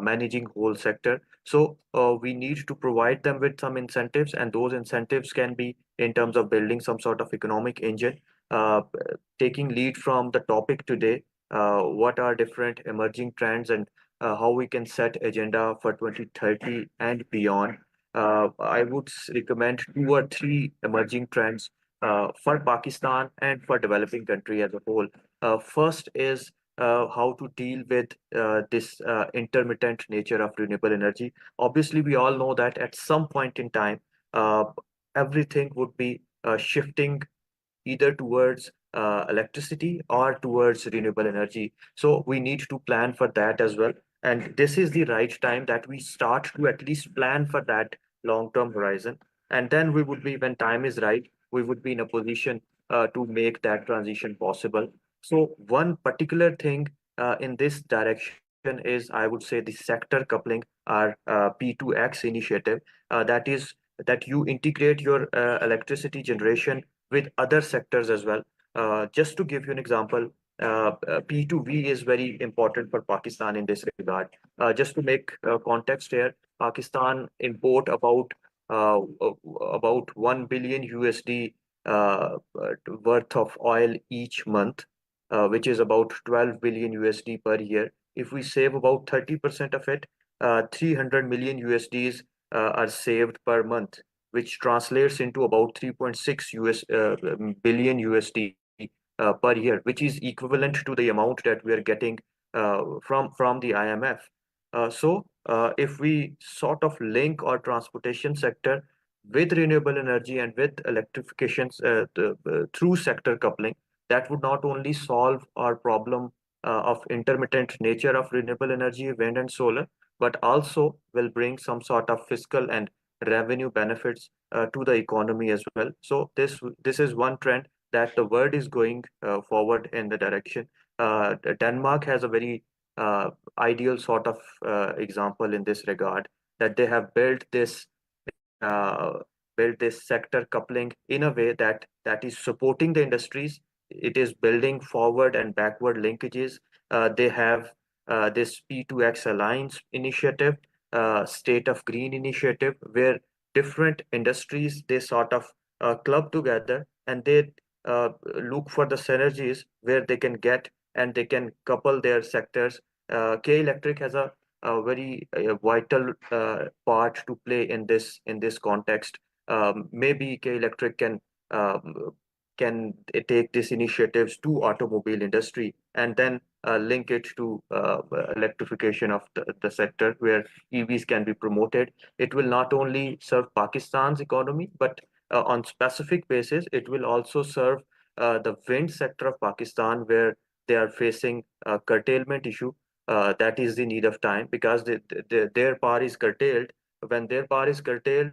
managing whole sector. So we need to provide them with some incentives, and those incentives can be in terms of building some sort of economic engine. Uh, Taking lead from the topic today, what are different emerging trends and how we can set agenda for 2030 and beyond. I would recommend two or three emerging trends for Pakistan and for developing country as a whole. First is how to deal with this intermittent nature of renewable energy. Obviously, we all know that at some point in time, uh, everything would be shifting either towards electricity or towards renewable energy. So we need to plan for that as well. And this is the right time that we start to at least plan for that long-term horizon. And then we would be, when time is right, we would be in a position to make that transition possible. So one particular thing in this direction is, I would say, the sector coupling, or P2X initiative, that is that you integrate your electricity generation with other sectors as well. Just to give you an example, P2V is very important for Pakistan in this regard. Just to make context here, Pakistan import about 1 billion USD worth of oil each month, which is about 12 billion USD per year. If we save about 30% of it, 300 million USDs are saved per month, which translates into about 3.6 billion USD per year, which is equivalent to the amount that we are getting from the IMF. If we sort of link our transportation sector with renewable energy and with electrifications through sector coupling, that would not only solve our problem of intermittent nature of renewable energy, wind and solar, but also will bring some sort of fiscal and revenue benefits to the economy as well. So this is one trend that the world is going forward in the direction. Denmark has a very ideal sort of example in this regard, that they have uh, built this sector coupling in a way that is supporting the industries. It is building forward and backward linkages. They have this P2X Alliance initiative, State of Green initiative, where different industries, they sort of club together, and they uh, look for the synergies where they can get and they can couple their sectors. K Electric has a very vital part to play in this context. Maybe K Electric can take these initiatives to automobile industry and then link it to electrification of the sector where EVs can be promoted. It will not only serve Pakistan's economy, but on specific basis, it will also serve the wind sector of Pakistan, where they are facing a curtailment issue. That is the need of time, because their power is curtailed. When their power is curtailed,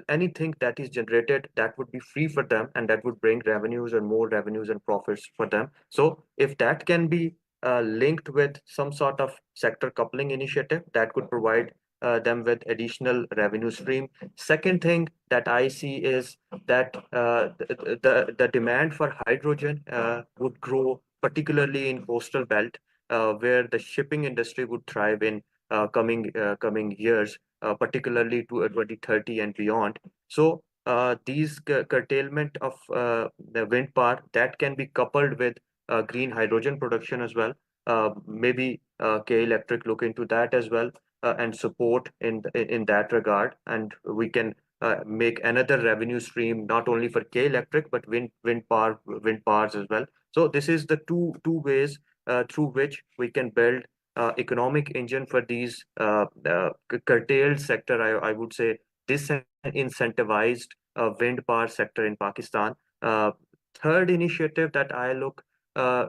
anything that is generated, that would be free for them, and that would bring revenues and more revenues and profits for them. So if that can be linked with some sort of sector coupling initiative, that could provide them with additional revenue stream. Second thing that I see is that the demand for hydrogen would grow, particularly in coastal belt, where the shipping industry would thrive in coming years, particularly to 2030 and beyond. So these curtailment of the wind power, that can be coupled with green hydrogen production as well. Maybe K Electric look into that as well, and support in that regard, and we can make another revenue stream not only for K Electric but wind powers as well. So this is the two ways through which we can build economic engine for these curtailed sector. I would say disincentivized wind power sector in Pakistan. Third initiative that I look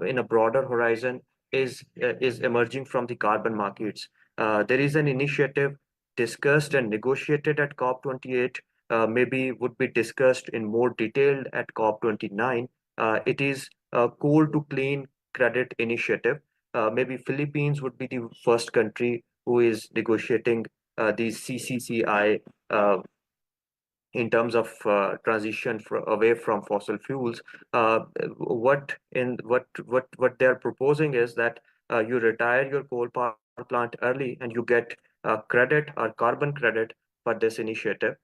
in a broader horizon is emerging from the carbon markets. There is an initiative discussed and negotiated at COP28, maybe would be discussed in more detail at COP29. It is a coal to clean credit initiative. Maybe Philippines would be the first country who is negotiating these CCCI in terms of transition away from fossil fuels. What they're proposing is that you retire your coal power plant early and you get credit or carbon credit for this initiative.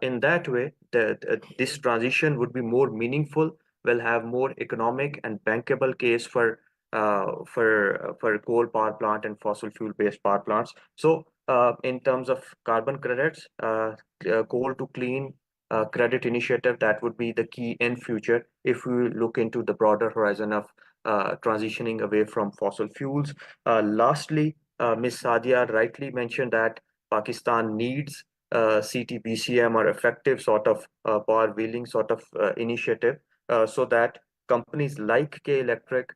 In that way, this transition would be more meaningful, will have more economic and bankable case for coal power plant and fossil fuel based power plants. So in terms of carbon credits, coal to clean credit initiative, that would be the key in future if we look into the broader horizon of transitioning away from fossil fuels. Lastly, Ms. Sadia rightly mentioned that Pakistan needs CTBCM, or effective sort of power wheeling sort of initiative, so that companies like K Electric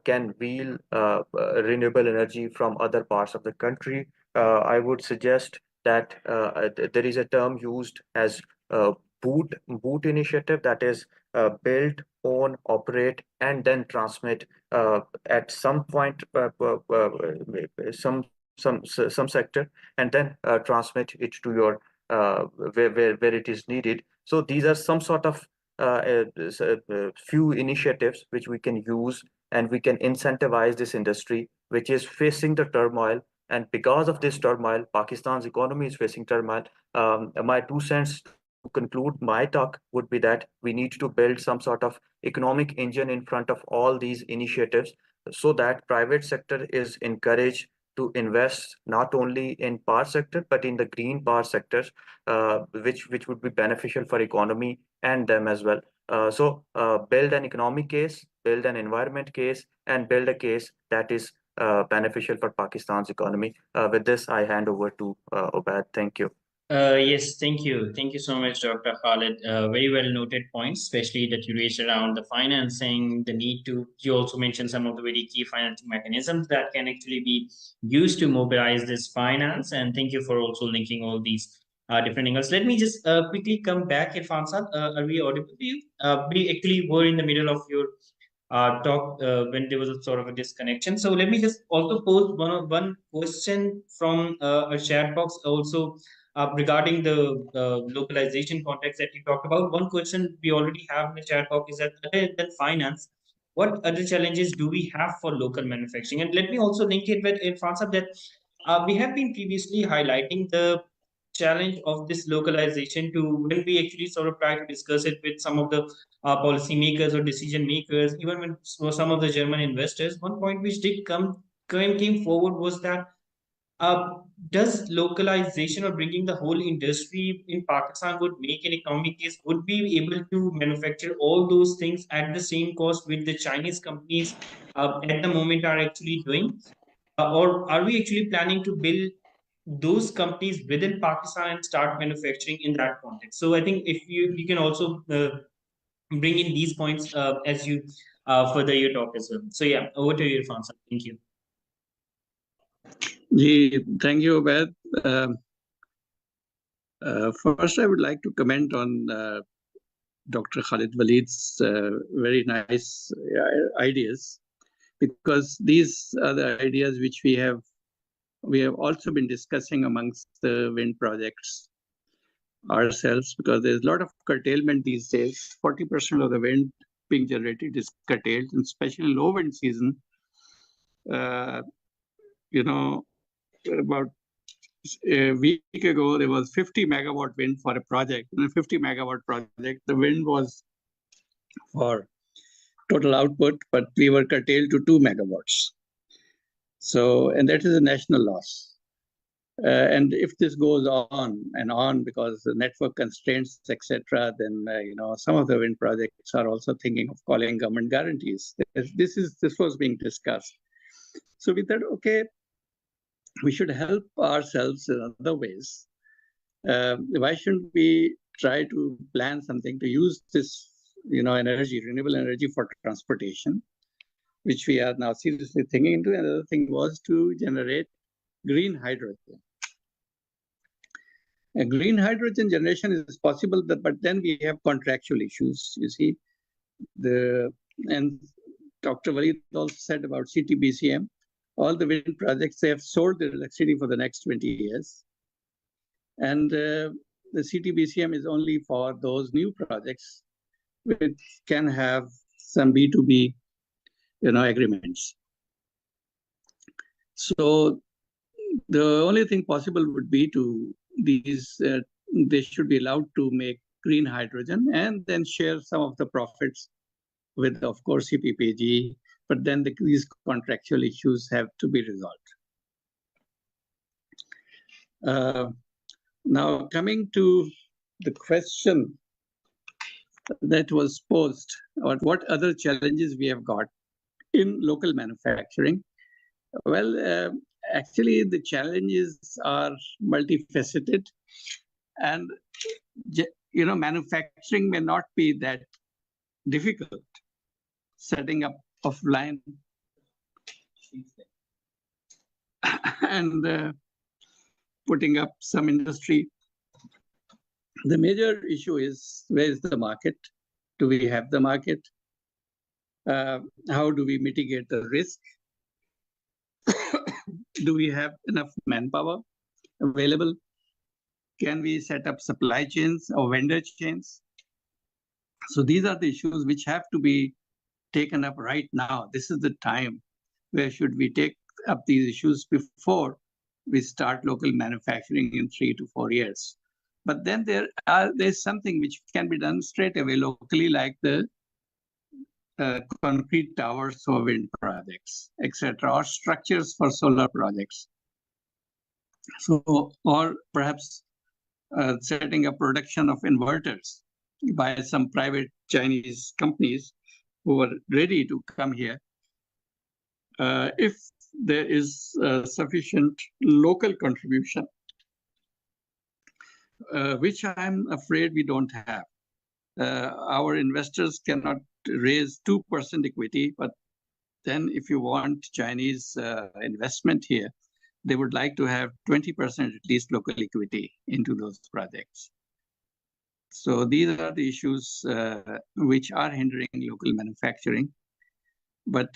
can wheel renewable energy from other parts of the country. I would suggest that there is a term used as boot initiative, that is build, own, operate, and then transmit at some point, some sector, and then transmit it to your where it is needed. So these are some sort of few initiatives which we can use, and we can incentivize this industry which is facing the turmoil. And because of this turmoil, Pakistan's economy is facing turmoil. My 2 cents to conclude my talk would be that we need to build some sort of economic engine in front of all these initiatives, so that private sector is encouraged to invest not only in power sector but in the green power sectors, which would be beneficial for economy and them as well. So build an economic case, build an environment case, and build a case that is beneficial for Pakistan's economy. With this, I hand over to Obad. Thank you. Yes, thank you. Thank you so much, Dr. Khalid. Very well noted points, especially that you raised around the financing, the need to, you also mentioned some of the very key financing mechanisms that can actually be used to mobilize this finance. And thank you for also linking all these different angles. Let me just quickly come back, Irfan Saab. Are we audible to you? We actually were in the middle of your talk when there was a sort of a disconnection. So let me just also pose one question from a chat box also regarding the localization context that you talked about. One question we already have in the chat box is that other than finance, what other challenges do we have for local manufacturing? And let me also link it with Irfan that we have been previously highlighting the challenge of this localization to when we actually sort of try to discuss it with some of the policymakers or decision makers, even when some of the German investors. One point which did came forward was that uh, does localization or bringing the whole industry in Pakistan would make an economic case? Would be able to manufacture all those things at the same cost with the Chinese companies at the moment are actually doing? Or are we actually planning to build those companies within Pakistan and start manufacturing in that context? So I think if you can also bring in these points as you further your talk as well. So yeah, over to you, Irfan. Thank you. Thank you, Obed. First, I would like to comment on Dr. Khalid Waleed's very nice ideas, because these are the ideas which we have also been discussing amongst the wind projects ourselves, because there's a lot of curtailment these days. 40% of the wind being generated is curtailed, and especially low wind season. About a week ago, there was 50 megawatt wind for a project. In a 50 megawatt project, the wind was for total output, but we were curtailed to 2 megawatts. So, and that is a national loss. And if this goes on and on because the network constraints, etc., then some of the wind projects are also thinking of calling government guarantees. This was being discussed. So we thought, okay, we should help ourselves in other ways. Why shouldn't we try to plan something to use this, renewable energy for transportation, which we are now seriously thinking into. Another thing was to generate green hydrogen. Green hydrogen generation is possible, but then we have contractual issues, you see. And Dr. Waleed also said about CTBCM. All the wind projects, they have sold their electricity for the next 20 years. And the CTBCM is only for those new projects which can have some B2B, agreements. So the only thing possible would be they should be allowed to make green hydrogen and then share some of the profits with, of course, CPPG, but then these contractual issues have to be resolved. Now, coming to the question that was posed, or what other challenges we have got in local manufacturing. Well, actually, the challenges are multifaceted, and manufacturing may not be that difficult. Setting up of line and putting up some industry. The major issue is, where is the market? Do we have the market? How do we mitigate the risk? Do we have enough manpower available? Can we set up supply chains or vendor chains? So these are the issues which have to be taken up right now. This is the time where should we take up these issues before we start local manufacturing in 3 to 4 years. But then there's something which can be done straight away locally, like the concrete towers for wind projects, etc., or structures for solar projects. So, or perhaps setting up production of inverters by some private Chinese companies who are ready to come here. If there is sufficient local contribution. which I'm afraid we don't have. Our investors cannot raise 2% equity, but then if you want Chinese investment here, they would like to have 20% at least local equity into those projects. So these are the issues which are hindering local manufacturing. But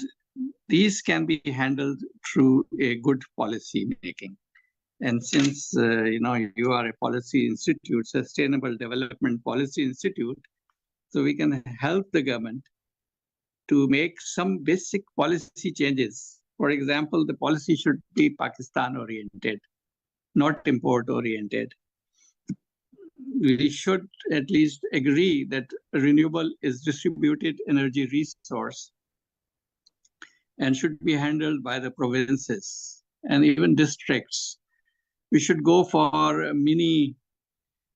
these can be handled through a good policy making. And since you are a policy institute, Sustainable Development Policy Institute, so we can help the government to make some basic policy changes. For example, the policy should be Pakistan oriented, not import oriented. We should at least agree that renewable is distributed energy resource and should be handled by the provinces and even districts. We should go for mini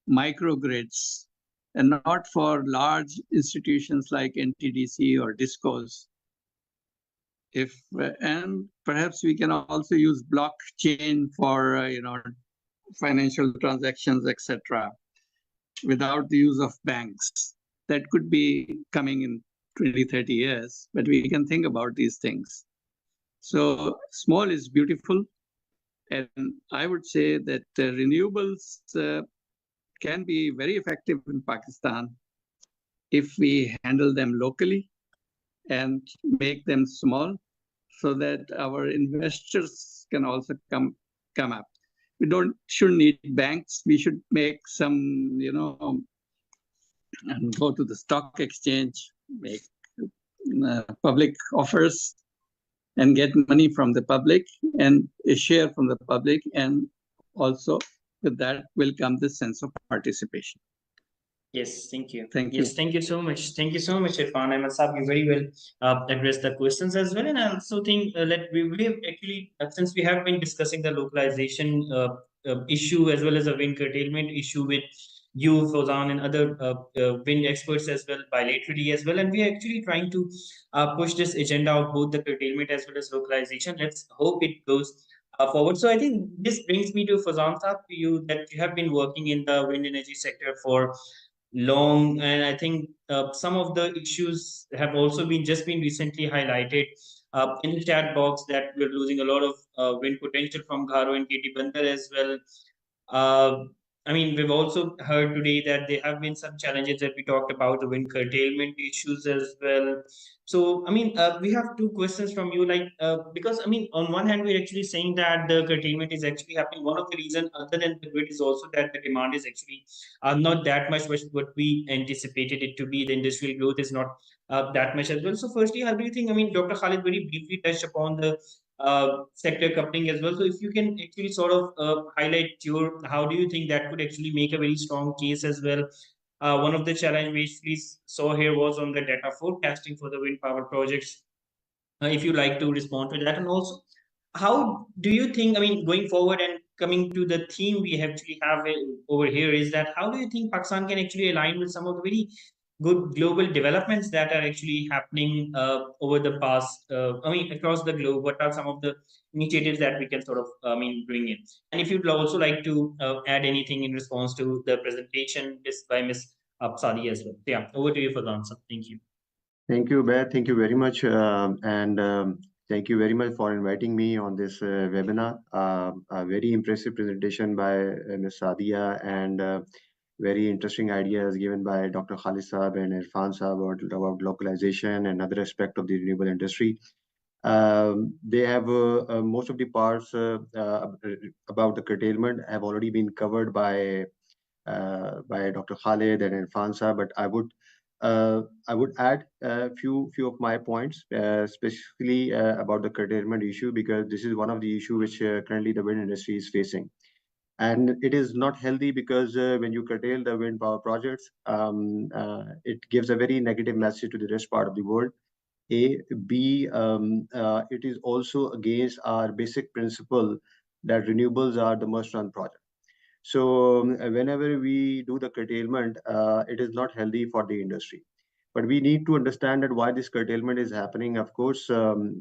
microgrids and not for large institutions like NTDC or DISCOs. And perhaps we can also use blockchain for financial transactions, etc., without the use of banks. That could be coming in 20, 30 years, but we can think about these things. So small is beautiful. And I would say that renewables can be very effective in Pakistan if we handle them locally and make them small so that our investors can also come up. We shouldn't need banks. We should make some, and go to the stock exchange, make public offers and get money from the public and a share from the public. And also with that will come the sense of participation. Yes, thank you. Thank Yes, you. thank you so much. Thank you so much, Irfan. I must have you very well addressed the questions as well. And I also think that we have actually, since we have been discussing the localization issue as well as the wind curtailment issue with you, Fawzan, and other wind experts as well, bilaterally as well. And we are actually trying to push this agenda of both the curtailment as well as localization. Let's hope it goes forward. So I think this brings me to Fawzan Saab, to you, that you have been working in the wind energy sector for long, and I think some of the issues have also been recently highlighted in the chat box, that we're losing a lot of wind potential from Gharo and KT Bandar as well. uh, I mean, we've also heard today that there have been some challenges that we talked about, the wind curtailment issues as well. So, I mean, we have two questions from you, like, because, I mean, on one hand, we're actually saying that the curtailment is actually happening. One of the reasons, other than the grid, is also that the demand is actually not that much what we anticipated it to be. The industrial growth is not that much as well. So, firstly, how do you think? I mean, Dr. Khalid very briefly touched upon the sector coupling as well. So if you can actually sort of highlight how do you think that could actually make a very strong case as well? One of the challenge which we saw here was on the data forecasting for the wind power projects. If you like to respond to that, and also how do you think, I mean, going forward and coming to the theme we actually have over here, is that how do you think Pakistan can actually align with some of the very good global developments that are actually happening over the past, I mean, across the globe? What are some of the initiatives that we can sort of, I mean, bring in? And if you'd also like to add anything in response to the presentation by Ms. Sadi as well. Yeah, over to you for the answer. Thank you. Thank you, Beth. Thank you very much. And thank you very much for inviting me on this webinar. A very impressive presentation by Ms. Sadia, and very interesting ideas given by Dr. Khalid Saab and Irfan Saab about localization and other aspect of the renewable industry. They have most of the parts about the curtailment have already been covered by Dr. Khalid and Irfan Saab, but I would add a few of my points, specifically about the curtailment issue, because this is one of the issues which currently the wind industry is facing. And it is not healthy because when you curtail the wind power projects, it gives a very negative message to the rest part of the world. It is also against our basic principle that renewables are the must-run project. So whenever we do the curtailment, it is not healthy for the industry. But we need to understand that why this curtailment is happening. Of course, the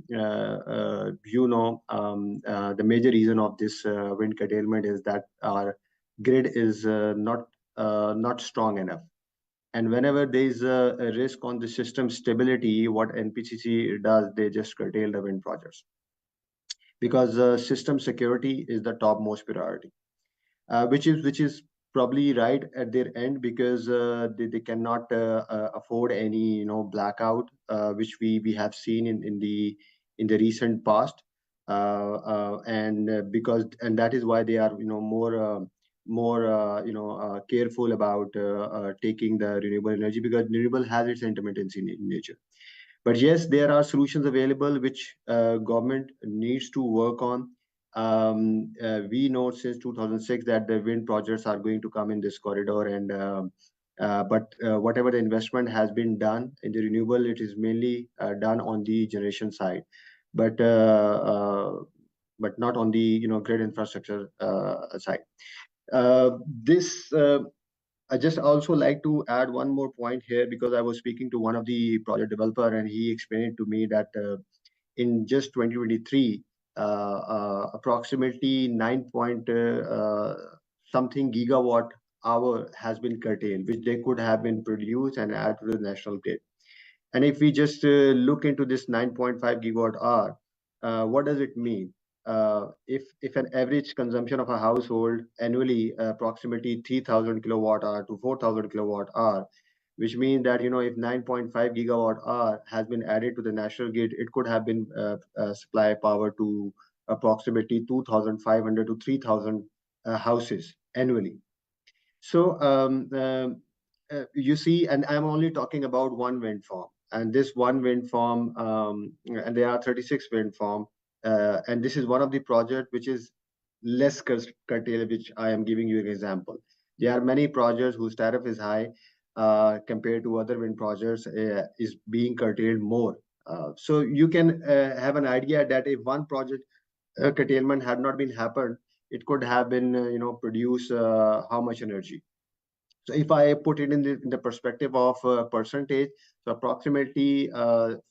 major reason of this wind curtailment is that our grid is not strong enough. And whenever there is a risk on the system stability, what NPCC does, they just curtail the wind projects because system security is the topmost priority, which is probably right at their end because they cannot afford any blackout, which we have seen in the recent past, and that is why they are more careful about taking the renewable energy, because renewable has its intermittency in nature. But yes, there are solutions available which government needs to work on. We know since 2006 that the wind projects are going to come in this corridor, and but whatever the investment has been done in the renewable, it is mainly done on the generation side, but not on the grid infrastructure side. This I just also like to add one more point here, because I was speaking to one of the project developer and he explained to me that in just 2023, approximately 9 point something gigawatt hour has been curtailed, which they could have been produced and add to the national grid. And if we just look into this 9.5 gigawatt hour, what does it mean? If an average consumption of a household annually approximately 3,000 kilowatt hour to 4,000 kilowatt hour, which means that if 9.5 gigawatt hour has been added to the national grid, it could have been supply power to approximately 2,500 to 3,000 houses annually. So you see, and I'm only talking about one wind farm, and this one wind farm, and there are 36 wind farm, and this is one of the project which is less curtailed, which I am giving you an example. There are many projects whose tariff is high compared to other wind projects, is being curtailed more. So you can have an idea that if one project curtailment had not been happened, it could have been produce how much energy. So if I put it in the perspective of percentage, so approximately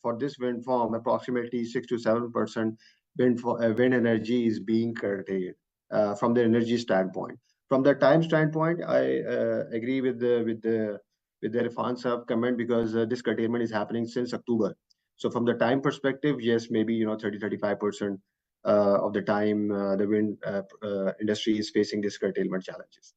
for this wind farm, approximately 6 to 7% wind energy is being curtailed from the energy standpoint. From the time standpoint, I agree with the Irfan Saab comment, because this curtailment is happening since October. So from the time perspective, yes, maybe 30-35% of the time the wind industry is facing this curtailment challenges.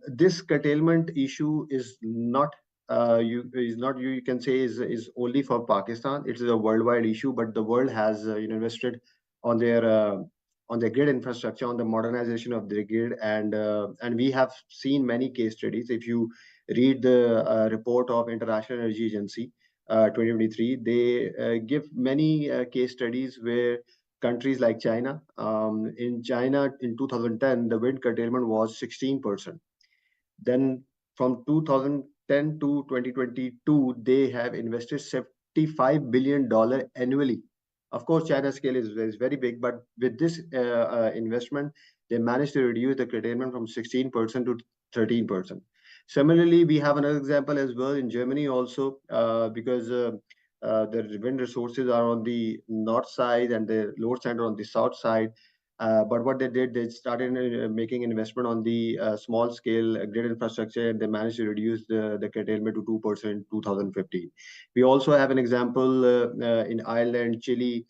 This curtailment issue is not you can say is only for Pakistan. It is a worldwide issue, but the world has invested on their grid infrastructure, on the modernization of their grid, and we have seen many case studies. If you read the report of International Energy Agency 2023, they give many case studies where countries like China. In China, in 2010, the wind curtailment was 16%. Then from 2010 to 2022, they have invested $75 billion annually. Of course, China's scale is very big, but with this investment, they managed to reduce the curtailment from 16% to 13%. Similarly, we have another example as well in Germany also, because the wind resources are on the north side and the load center on the south side. But what they did, they started making investment on the small scale grid infrastructure, and they managed to reduce the curtailment to 2% in 2015. We also have an example in Ireland, Chile,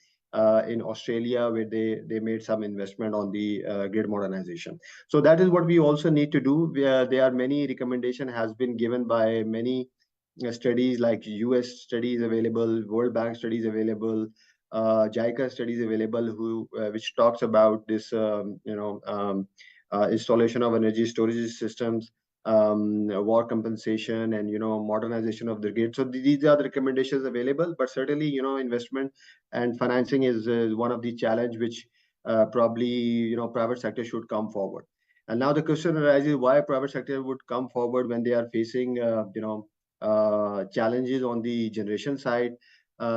in Australia, where they made some investment on the grid modernization. So that is what we also need to do. There are many recommendation has been given by many studies, like US studies available, World Bank studies available, JICA studies available, which talks about this installation of energy storage systems, war compensation, and modernization of the grid. So these are the recommendations available, but certainly investment and financing is one of the challenge which probably private sector should come forward. And now the question arises, why private sector would come forward when they are facing challenges on the generation side.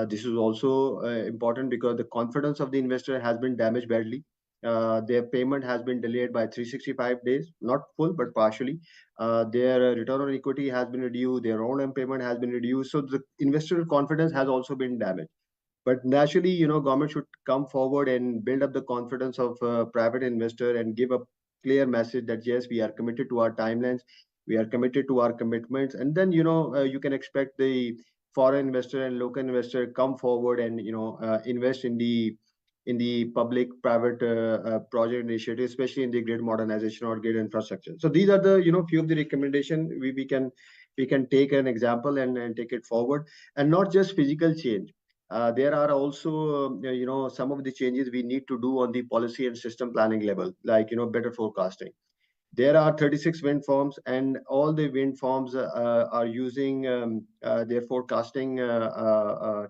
This is also important because the confidence of the investor has been damaged badly. Their payment has been delayed by 365 days, not full, but partially. Their return on equity has been reduced. Their own payment has been reduced. So the investor confidence has also been damaged. But naturally, government should come forward and build up the confidence of private investor and give a clear message that yes, we are committed to our timelines, we are committed to our commitments, and then you can expect the foreign investor and local investor come forward and invest in the public-private project initiative, especially in the grid modernization or grid infrastructure. So these are the few of the recommendation we can take an example and take it forward, and not just physical change. There are also some of the changes we need to do on the policy and system planning level, like better forecasting. There are 36 wind farms, and all the wind farms are using their forecasting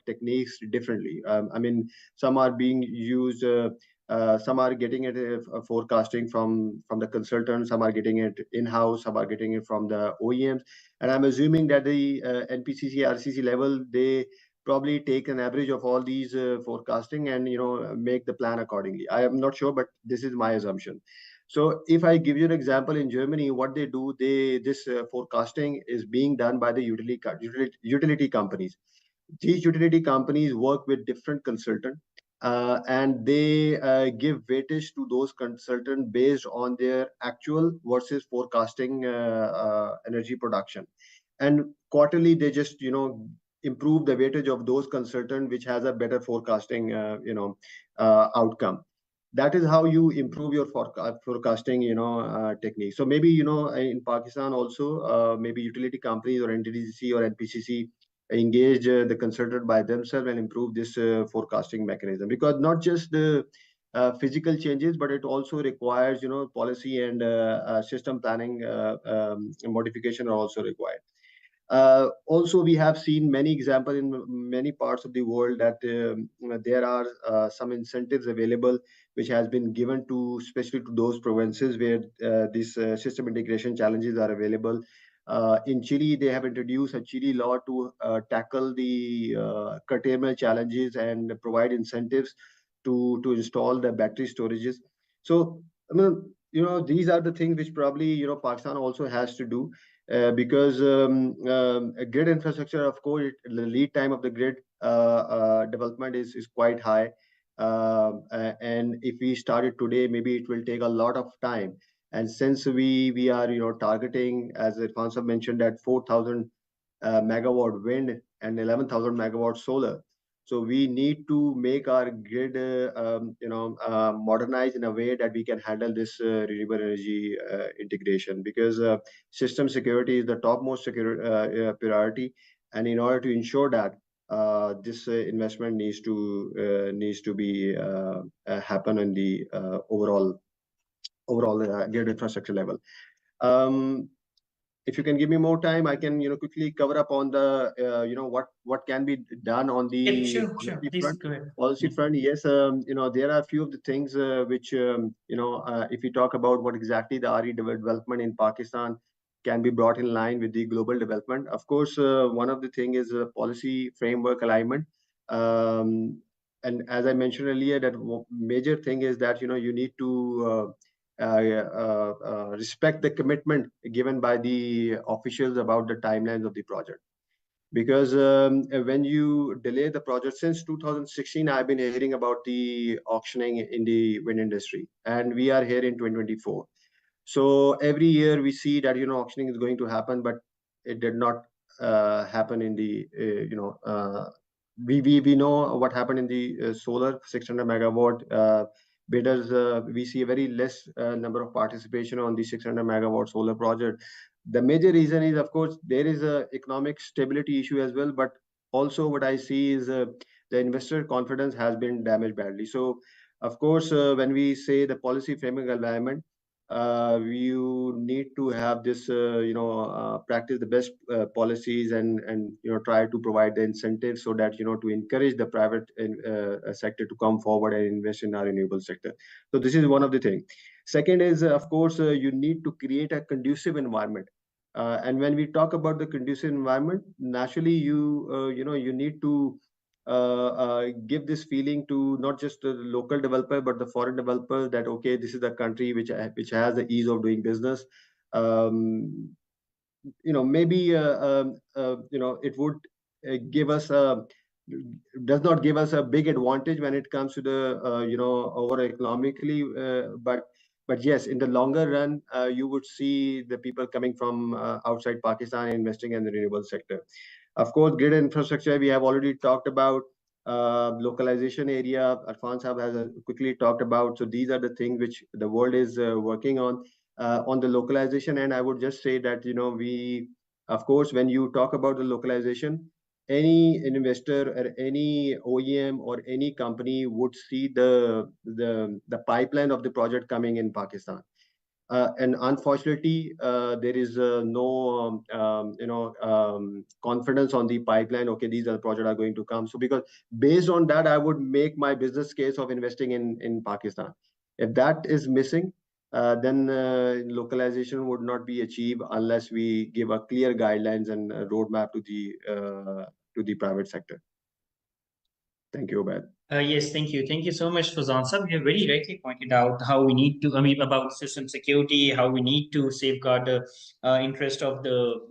techniques differently. I mean, some are being used. Some are getting it forecasting from the consultant. Some are getting it in house. Some are getting it from the OEMs. And I'm assuming that the NPCC RCC level, they probably take an average of all these forecasting and make the plan accordingly. I am not sure, but this is my assumption. So if I give you an example, in Germany, what they do, this forecasting is being done by the utility companies. These utility companies work with different consultants, and they give weightage to those consultants based on their actual versus forecasting energy production. And quarterly, they just improve the weightage of those consultants, which has a better forecasting outcome. That is how you improve your forecasting technique. So maybe in Pakistan also, maybe utility companies or NTDC or NPCC engage the consultant by themselves and improve this forecasting mechanism, because not just the physical changes, but it also requires policy and system planning modification are also required. Also, we have seen many examples in many parts of the world that there are some incentives available, which has been given to, especially to those provinces where these system integration challenges are available. In Chile, they have introduced a Chile law to tackle the curtailment challenges and provide incentives to install the battery storages. So, I mean, these are the things which probably Pakistan also has to do, because a grid infrastructure, of course, the lead time of the grid development is quite high. And if we started today, maybe it will take a lot of time. And since we are targeting, as Irfan mentioned, that 4,000 megawatt wind and 11,000 megawatt solar. So we need to make our grid, modernize in a way that we can handle this renewable energy integration, because system security is the topmost priority. And in order to ensure that this investment needs to be happen in the overall grid infrastructure level. If you can give me more time, I can quickly cover up on the what can be done on Yeah, the sure, policy please front. go ahead. Policy front, yes, there are a few of the things which if we talk about what exactly the RE development in Pakistan can be brought in line with the global development. Of course, one of the thing is policy framework alignment. And as I mentioned earlier, that major thing is that you need to respect the commitment given by the officials about the timelines of the project. Because when you delay the project, since 2016, I've been hearing about the auctioning in the wind industry, and we are here in 2024. So every year we see that auctioning is going to happen, but it did not happen in the we know what happened in the solar 600 megawatt bidders. We see a very less number of participation on the 600 megawatt solar project. The major reason is, of course, there is a economic stability issue as well, but also what I see is the investor confidence has been damaged badly. So of course, when we say the policy framework environment, you need to have this practice the best policies, and try to provide the incentives so that to encourage the private sector to come forward and invest in our renewable sector. So this is one of the things. Second is, of course, you need to create a conducive environment. And when we talk about the conducive environment, naturally you need to give this feeling to not just the local developer but the foreign developers, that okay, this is the country which has the ease of doing business. Maybe it would give us a does not give us a big advantage when it comes to the over economically, but But yes, in the longer run, you would see the people coming from outside Pakistan investing in the renewable sector. Of course, grid infrastructure, we have already talked about. Localization area, Arfan Saab has quickly talked about. So these are the things which the world is working on. On the localization, and I would just say that, of course, when you talk about the localization, any investor or any OEM or any company would see the pipeline of the project coming in Pakistan. And unfortunately, there is no confidence on the pipeline. Okay, these are the projects are going to come. So because based on that, I would make my business case of investing in Pakistan. If that is missing, then localization would not be achieved unless we give a clear guidelines and a roadmap to the private sector. Thank you, Obed. Yes, thank you. Thank you so much, Fazan sir. You have very rightly pointed out how we need to, I mean, about system security, how we need to safeguard the interest of the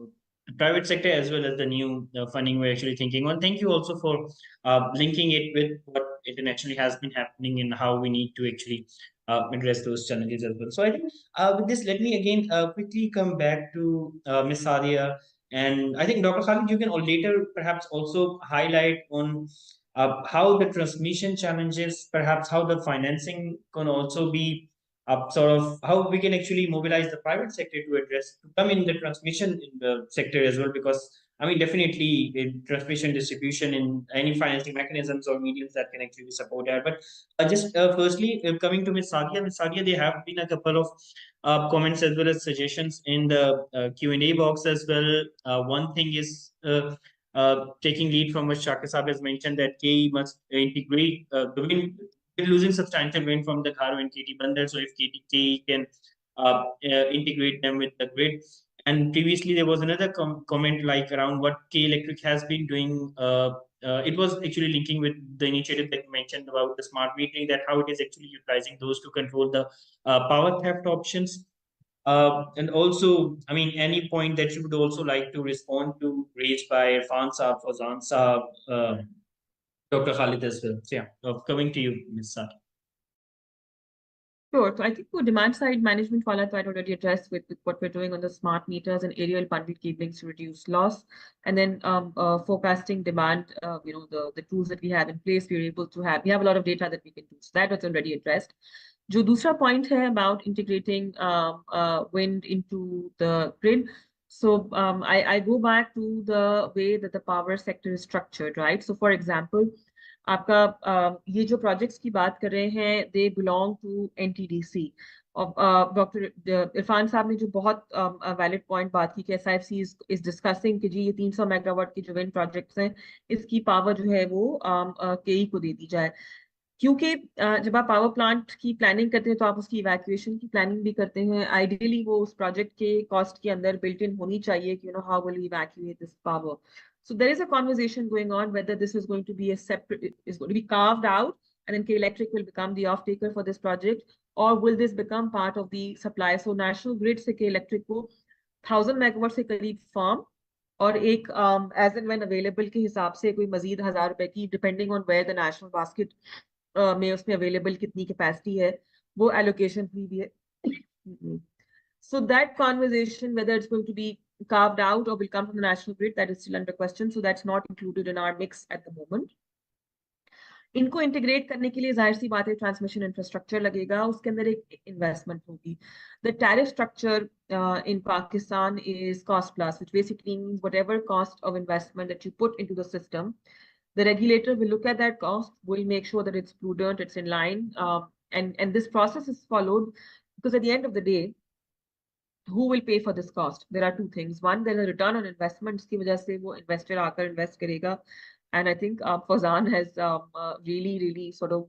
private sector as well as the new funding we're actually thinking on. Thank you also for linking it with what internationally has been happening and how we need to actually address those challenges as well. So I think with this, let me again quickly come back to Ms. Sadia. And I think Dr. Khalid, you can later perhaps also highlight on how the transmission challenges, perhaps how the financing can also be sort of how we can actually mobilize the private sector to address to come in the transmission in the sector as well. Because I mean, definitely in transmission distribution in any financing mechanisms or mediums that can actually support that. But just firstly, coming to Ms. Sadia, there have been a couple of comments as well as suggestions in the Q&A box as well. One thing is taking lead from what Shaka Saab has mentioned that KE must integrate the wind. We're losing substantial wind from the Kharo and KT Bandar. So if KE can integrate them with the grid. And previously there was another comment like around what K Electric has been doing. It was actually linking with the initiative that you mentioned about the smart metering, that how it is actually utilizing those to control the power theft options. And also, I mean, any point that you would also like to respond to raised by Irfan Saab, Fazan Saab, Dr. Khalid as well. So yeah, coming to you, Ms. Saad. Sure. So I think for demand side management, wala I already addressed with what we're doing on the smart meters and aerial bundled cablings to reduce loss. And then forecasting demand, the tools that we have in place, we have a lot of data that we can use. That was already addressed. जो दूसरा point है about integrating wind into the grid. So I go back to the way that the power sector is structured, right? So for example, आपका ये जो projects की बात कर रहे हैं, they belong to NTDC. और डॉक्टर इरफान साहब ने जो बहुत वैलिड पॉइंट बात की कि SIFC is discussing कि जी ये 300 मेगावाट की जो विंड प्रोजेक्ट्स हैं, इसकी पावर जो है वो KE को दे दी जाए. क्योंकि जब आप पावर प्लांट की प्लानिंग करते हैं तो आप उसकी इवैक्यूएशन की प्लानिंग भी करते हैं. आइडियली वो उस प्रोजेक्ट के कॉस्ट के अंदर बिल्ट इन होनी चाहिए कि how will evacuate this power. So there is a conversation going on whether this is going to be is going to be carved out and then K Electric will become the off taker for this project, or will this become part of the supply? So National Grid से K Electric को 1000 megawatt से करीब form और एक as and when available के हिसाब से कोई मजीद 1000 रुपए की, depending on where the national basket में उसमें अवेलेबल कितनी कैपेसिटी है, वो एलोकेशन हुई भी है. So that conversation, whether it's going to be carved out or will come from the national grid, that is still under question. So that's not included in our mix at the moment. इनको integrate करने के लिए जाहिर सी बात है transmission infrastructure लगेगा, उसके अंदर एक इन्वेस्टमेंट होगी. The tariff structure in Pakistan is cost plus, which basically means whatever cost of investment that you put into the system, the regulator will look at that cost, will make sure that it's prudent, it's in line, and this process is followed because at the end of the day, who will pay for this cost? There are two things. One, there's a return on investment, जिसकी वजह से वो investor आकर invest करेगा. And I think Fazan has really sort of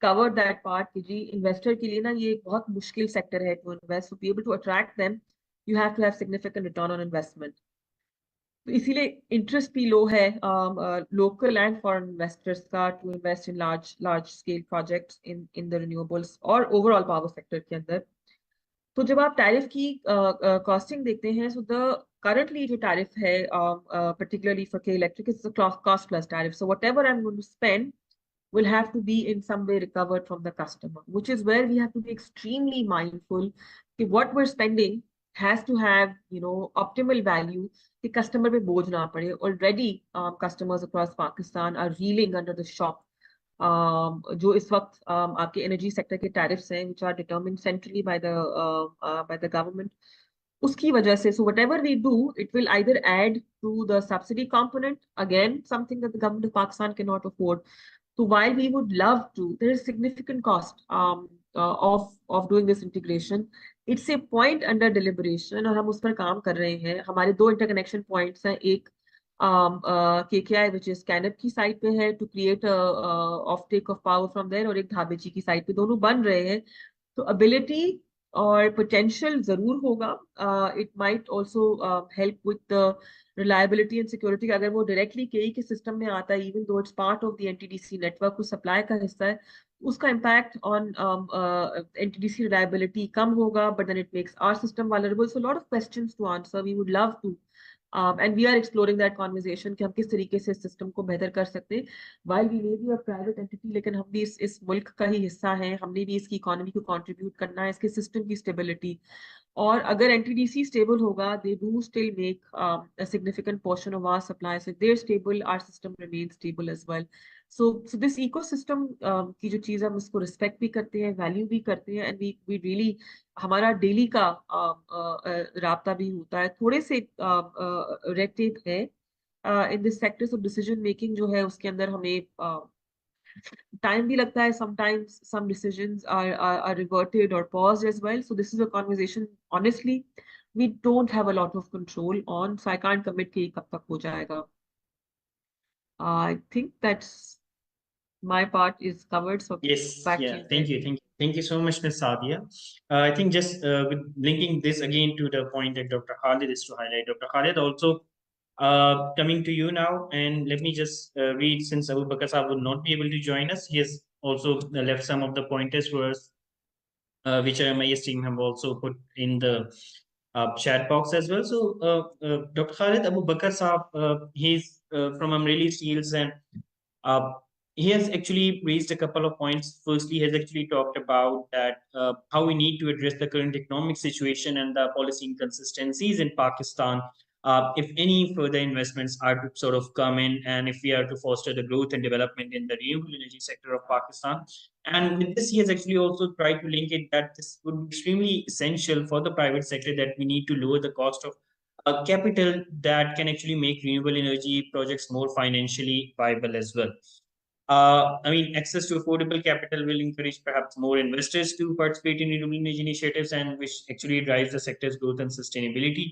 covered that part कि जी investor के लिए ना ये एक बहुत मुश्किल sector है to invest. So be able to attract them, you have to have significant return on investment. तो इसीलिए interest भी low है local and foreign investors का to invest in large scale projects in the renewables और overall power sector के अंदर. तो जब आप टैरिफ की कॉस्टिंग देखते हैं, सो द करंटली जो टैरिफ है particularly for K Electric is a cost plus tariff. So whatever I'm going to spend, will have to be in some way recovered from the customer, which is where we have to be extremely mindful that what we're spending has to have, optimal value कि customer पे बोझ ना पड़े. Already customers across Pakistan are reeling under the shock. जो इस वक्त आपके energy sector के tariffs हैं, which are determined centrally by the government. उसकी वजह से, so whatever we do, it will either add to the subsidy component, again something that the government of Pakistan cannot afford. So while we would love to, there is significant cost of doing this integration. It's a point under deliberation और हम उस पर काम कर रहे हैं. हमारे दो interconnection points हैं, एक KKI which is कैनब की साइड पे है to create a offtake of power from there, और एक धाबेची की साइड पे, दोनों बन रहे हैं. तो ability और potential जरूर होगा. It might also help with the reliability and security. अगर वो directly KE के system में आता है, even though it's part of the NTDC network, उस supply का हिस्सा है, उसका impact on NTDC reliability कम होगा, but then it makes our system vulnerable. So a lot of questions to answer. We would love to. And we are exploring that conversation कि हम किस तरीके से सिस्टम को बेहतर कर सकते हैं. While we may be a private entity, लेकिन हम भी इस मुल्क का ही हिस्सा हैं. हमने भी इसकी इकोनॉमी को कंट्रीब्यूट करना है, इसके सिस्टम की स्टेबिलिटी. और अगर NTDC स्टेबल होगा, they do still make a significant portion of our supply. So if they're stable, our system remains stable as well. So this ecosystem की जो चीज़ हम उसको respect भी करते हैं, value भी करते हैं, and we really हमारा डेली का राब्ता भी होता है. थोड़े से रेड टेप है in this sectors of decision making जो है, उसके अंदर हमें टाइम भी लगता है. sometimes some decisions are reverted or paused as well. So this is a conversation honestly we don't have a lot of control on, so I can't commit कि कब तक हो जाएगा. I think that's my part is covered. So Yes, back to yeah, you. thank you so much, Ms. Sadia. I think just with linking this again to the point that Dr. Khalid is to highlight. Dr. Khalid, also coming to you now, and let me just read, since Abu Bakr Saab would not be able to join us, he has also left some of the pointers for us, which my team have also put in the chat box as well. So, Dr. Khalid, Abu Bakr Saab, he's from Amreli Steels, and uh, he has actually raised a couple of points. Firstly, he has actually talked about that how we need to address the current economic situation and the policy inconsistencies in Pakistan. If any further investments are to sort of come in, and if we are to foster the growth and development in the renewable energy sector of Pakistan. And with this, he has actually also tried to link it that this would be extremely essential for the private sector, that we need to lower the cost of capital that can actually make renewable energy projects more financially viable as well. I mean, access to affordable capital will encourage perhaps more investors to participate in renewable energy initiatives, and which actually drives the sector's growth and sustainability.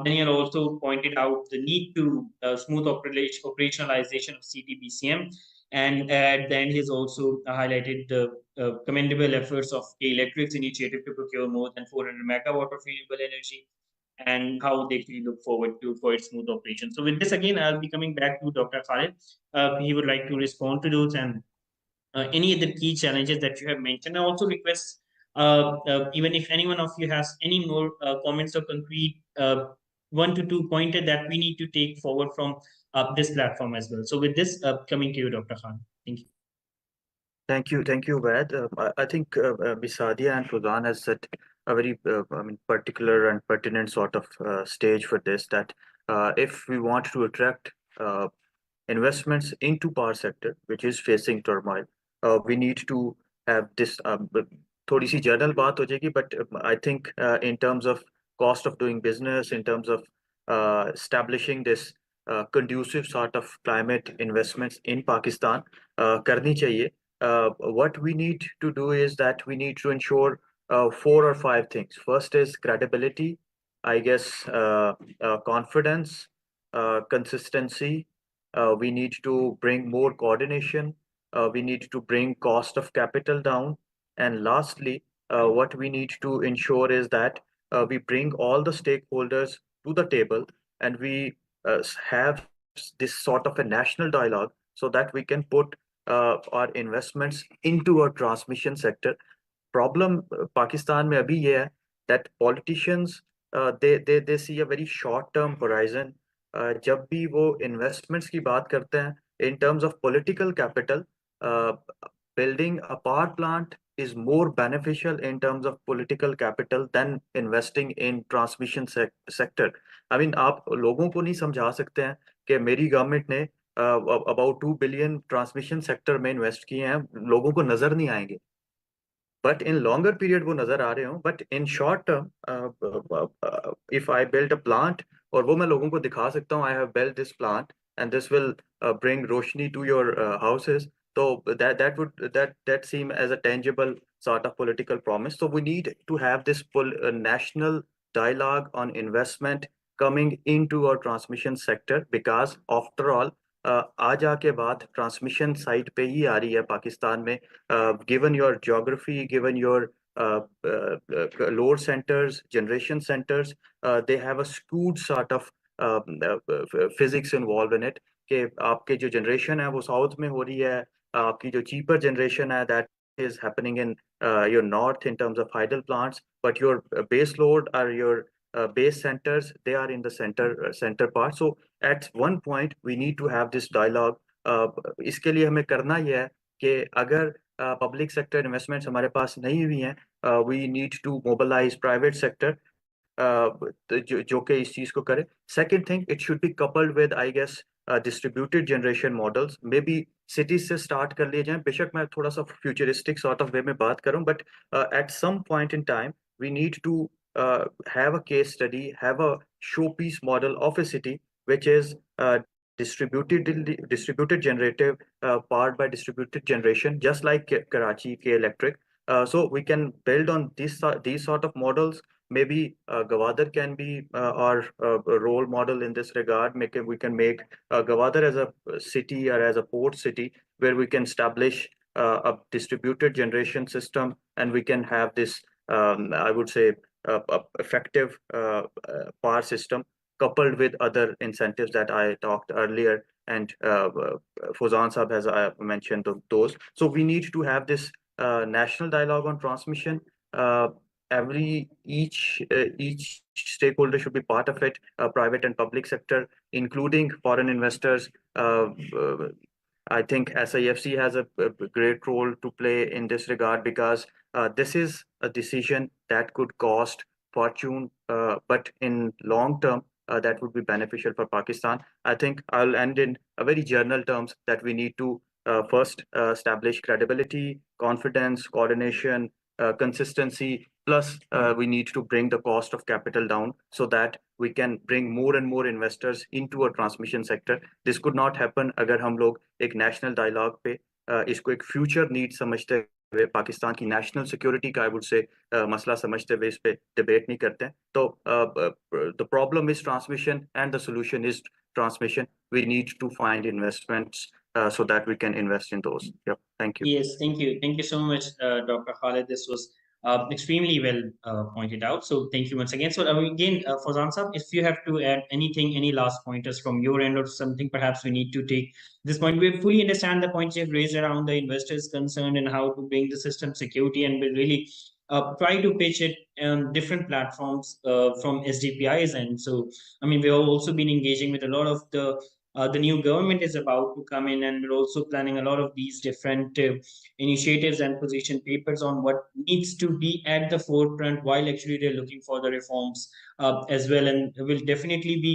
Daniel also pointed out the need to smooth operationalization of CTBCM, and at the end, he's also highlighted the commendable efforts of K Electric's initiative to procure more than 400 megawatt of renewable energy, and how they actually look forward to for its smooth operation. So with this, again, I'll be coming back to Dr. Khalid. He would like to respond to those and any of the key challenges that you have mentioned. I also request, even if anyone of you has any more comments or concrete 1 to 2 pointer that we need to take forward from this platform as well. So with this, coming to you, Dr. Khan. Thank you. Thank you, Ved. I think Bisadia and Fuzan has set a very particular and pertinent sort of stage for this, that if we want to attract investments into power sector, which is facing turmoil, we need to have this थोड़ी सी general बात हो जाएगी, but I think in terms of cost of doing business, in terms of establishing this conducive sort of climate investments in Pakistan, करनी चाहिए. What we need to do is that we need to ensure 4 or 5 things. First is credibility, I guess, confidence, consistency. We need to bring more coordination. We need to bring cost of capital down. And lastly, what we need to ensure is that we bring all the stakeholders to the table, and we have this sort of a national dialogue so that we can put our investments into a transmission sector. Problem Pakistan में अभी ये है that politicians they see a very short term horizon. जब भी वो investments की बात करते हैं in terms of political capital, building a power plant is more beneficial in terms of political capital than investing in transmission sector. I mean, आप लोगों को नहीं समझा सकते हैं कि मेरी गवर्नमेंट ने about 2 billion ट्रांसमिशन सेक्टर में इन्वेस्ट किए हैं, लोगों को नजर नहीं आएंगे, बट इन लॉन्गर पीरियड वो नजर आ रहे हो, but in short term if I build a plant और वो मैं लोगों को दिखा सकता हूँ, I have build this plant and this will bring रोशनी to your houses, so that seem as a tangible sort of political promise. So we need to have this national dialogue on investment coming into our transmission sector, because after all आज आके बात transmission site पे ही आ रही है पाकिस्तान में, given your geography, given your load centers, generation centers, they have a skewed sort of physics involved in it, कि आपके जो जनरेशन है वो साउथ में हो रही है, आपकी जो cheaper generation है that is happening in your north in terms of hydel plants, but your base load or your base centers, they are in the center part. So at one point we need to have this dialogue. इसके लिए हमें करना ये है कि अगर public sector investments हमारे पास नहीं हुई हैं, we need to mobilise private sector जो कि इस चीज को करे. Second thing, it should be coupled with I guess distributed generation models, maybe cities से स्टार्ट कर लिए जाएं. बेशक मैं थोड़ा सा फ्यूचरिस्टिक सॉर्ट ऑफ वे में बात करूं, but at some point in time we need to have a case study, have a showpiece model of a city which is distributed generative, powered by distributed generation, just like Karachi K Electric. So we can build on these sort of models. Maybe Gwadar can be our role model in this regard. We can make Gwadar as a city or as a port city where we can establish a distributed generation system, and we can have this, I would say, effective power system coupled with other incentives that I talked earlier, and Fozan Saab has mentioned those. So we need to have this national dialogue on transmission. Each stakeholder should be part of it, private and public sector, including foreign investors. I think SIFC has a great role to play in this regard, because this is a decision that could cost fortune, but in long term, that would be beneficial for Pakistan. I think I'll end in a very general terms that we need to first establish credibility, confidence, coordination, consistency, plus we need to bring the cost of capital down so that we can bring more and more investors into a transmission sector. This could not happen अगर हम लोग एक national dialogue पे इसको एक future need समझते हुए, पाकिस्तान की national security का I would say मसला समझते हुए इस पे debate नहीं करते हैं. तो the problem is transmission and the solution is transmission. We need to find investments so that we can invest in those. Yep. Thank you. Yes, thank you. Thank you so much, Dr. Khalid. This was extremely well pointed out. So thank you once again. So again, Fazan Saab, if you have to add anything, any last pointers from your end or something, perhaps we need to take this point. We fully understand the points you've raised around the investors' concern and how to bring the system security, and we really try to pitch it on different platforms from SDPI's end. So, I mean, we've also been engaging with a lot of the new government is about to come in, and we're also planning a lot of these different initiatives and position papers on what needs to be at the forefront while actually they're looking for the reforms as well. And we'll definitely be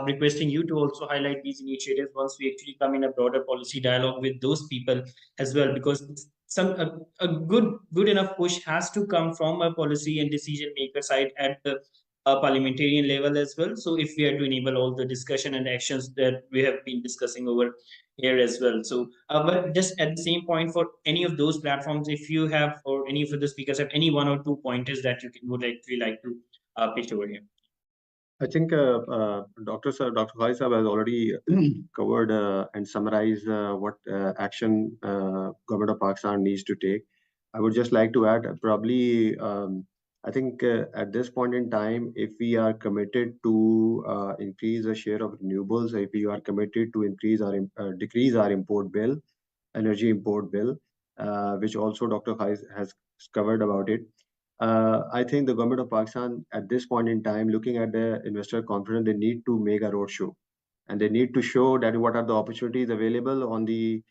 requesting you to also highlight these initiatives once we actually come in a broader policy dialogue with those people as well, because a good enough push has to come from a policy and decision maker side at the parliamentarian level as well. So if we are to enable all the discussion and actions that we have been discussing over here as well. So, but just at the same point, for any of those platforms, if you have, or any of the speakers have any one or two pointers that would actually like to pitch over here. I think Dr. Khalid Saab has already covered and summarized what action government of Pakistan needs to take. I would just like to add, probably, I think at this point in time, if we are committed to increase the share of renewables, if we are committed to decrease our import bill, energy import bill, which also Dr. Khalid has covered about it. I think the government of Pakistan at this point in time, looking at the investor confidence, they need to make a roadshow, and they need to show that what are the opportunities available on the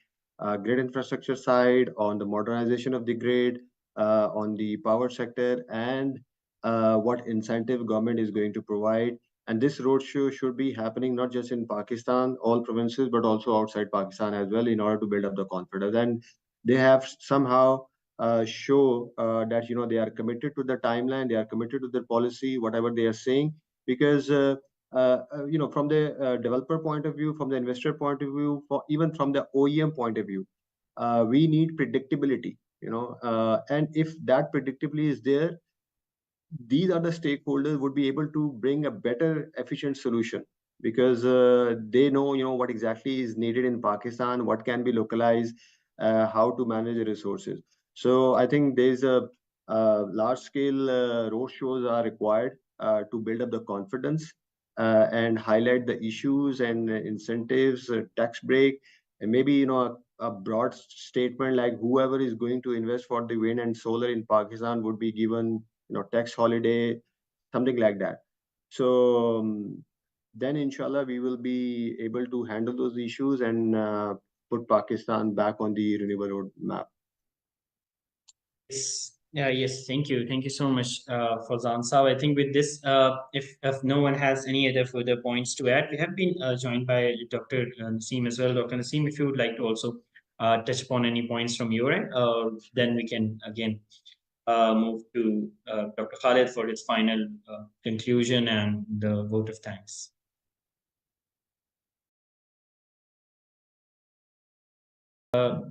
grid infrastructure side, on the modernization of the grid, on the power sector, and what incentive government is going to provide. And this roadshow should be happening not just in Pakistan, all provinces, but also outside Pakistan as well, in order to build up the confidence. And they have somehow show that they are committed to the timeline, they are committed to their policy, whatever they are saying, because from the developer point of view, from the investor point of view, even from the OEM point of view, we need predictability. And if that predictability is there, these are the stakeholders would be able to bring a better efficient solution, because they know what exactly is needed in Pakistan, what can be localized, how to manage the resources. So I think there's a large scale road shows are required to build up the confidence and highlight the issues and incentives, tax break, and maybe a broad statement like whoever is going to invest for the wind and solar in Pakistan would be given tax holiday, something like that. So then inshallah we will be able to handle those issues and put Pakistan back on the renewable road map. Yes. Yeah, yes, thank you. Thank you so much for the answer. I think with this, if no one has any other further points to add, we have been joined by Dr. Naseem as well. Dr. Naseem, if you would like to also touch upon any points from your end, then we can again move to Dr. Khalid for his final conclusion and the vote of thanks.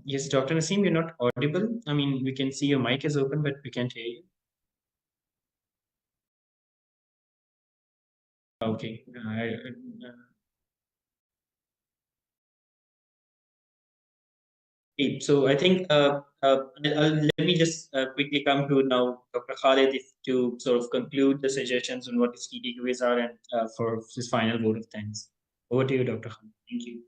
Yes, Dr. Naseem, you're not audible. I mean, we can see your mic is open, but we can't hear you. Okay. So I think let me just quickly come to now Dr. Khalid to sort of conclude the suggestions on what his key takeaways are and for his final vote of thanks. Over to you, Dr. Khalid. Thank you.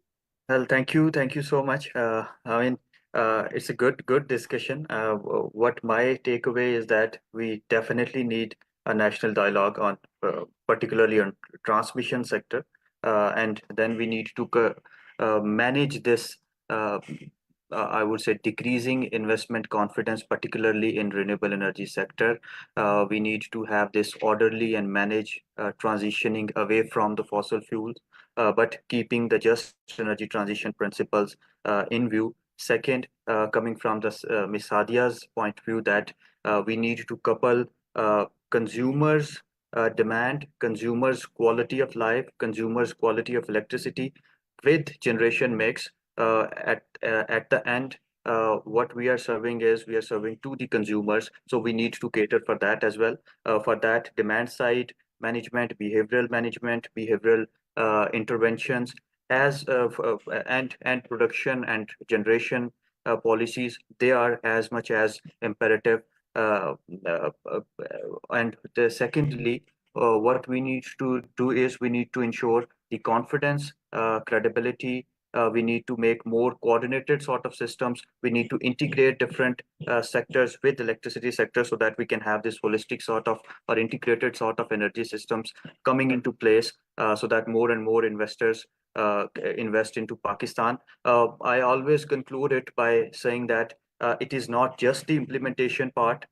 Well, thank you so much. I mean, it's a good discussion. What my takeaway is that we definitely need a national dialogue on, particularly on transmission sector, and then we need to manage this. I would say decreasing investment confidence, particularly in renewable energy sector. We need to have this orderly and manage transitioning away from the fossil fuels, but keeping the just energy transition principles in view. Second, coming from the Ms. Sadia's point of view, that we need to couple consumers' demand, consumers' quality of life, consumers' quality of electricity with generation mix. At the end, what we are serving is we are serving to the consumers, so we need to cater for that as well. For that, demand side management, behavioral interventions, as and production and generation policies, they are as much as imperative. Uh, uh, uh, Secondly, what we need to do is we need to ensure the confidence, credibility. We need to make more coordinated sort of systems. We need to integrate different sectors with electricity sector, so that we can have this holistic sort of or integrated sort of energy systems coming into place, so that more and more investors invest into Pakistan. I always conclude it by saying that it is not just the implementation part.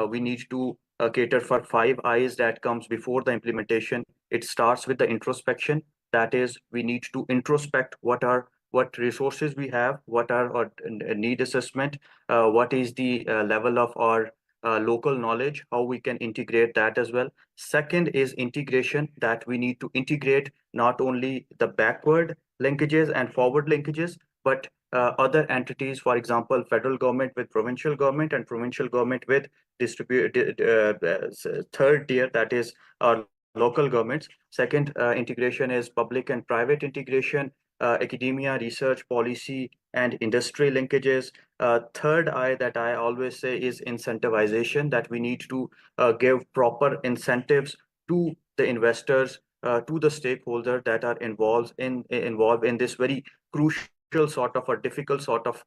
We need to cater for 5 eyes that comes before the implementation. It starts with the introspection. That is, we need to introspect what resources we have, what are our need assessment, what is the level of our local knowledge, how we can integrate that as well. Second is integration, that we need to integrate not only the backward linkages and forward linkages, but other entities, for example, federal government with provincial government and provincial government with third tier, that is our local governments. Second integration is public and private integration, academia, research, policy, and industry linkages. Third eye that I always say is incentivization, that we need to give proper incentives to the investors, to the stakeholder that are involved in this very crucial sort of a difficult sort of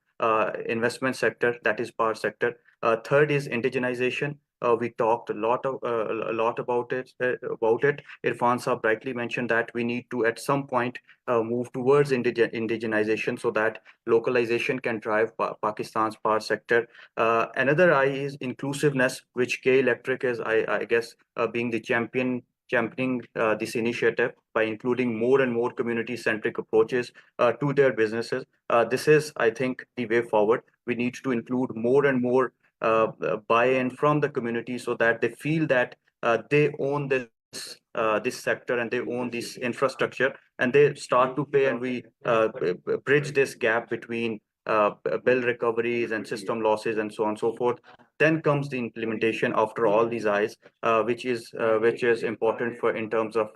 investment sector, that is power sector. Third is indigenization, We talked a lot about it. Irfan Saab rightly mentioned that we need to at some point move towards indigenization so that localization can drive Pakistan's power sector. Another I is inclusiveness, which K Electric is, I guess, being the championing this initiative by including more and more community-centric approaches to their businesses. This is, I think, the way forward. We need to include more and more buy-in from the community so that they feel that they own this sector and they own this infrastructure, and they start to pay, and we bridge this gap between bill recoveries and system losses and so on and so forth. Then comes the implementation after all these eyes, which is important for in terms of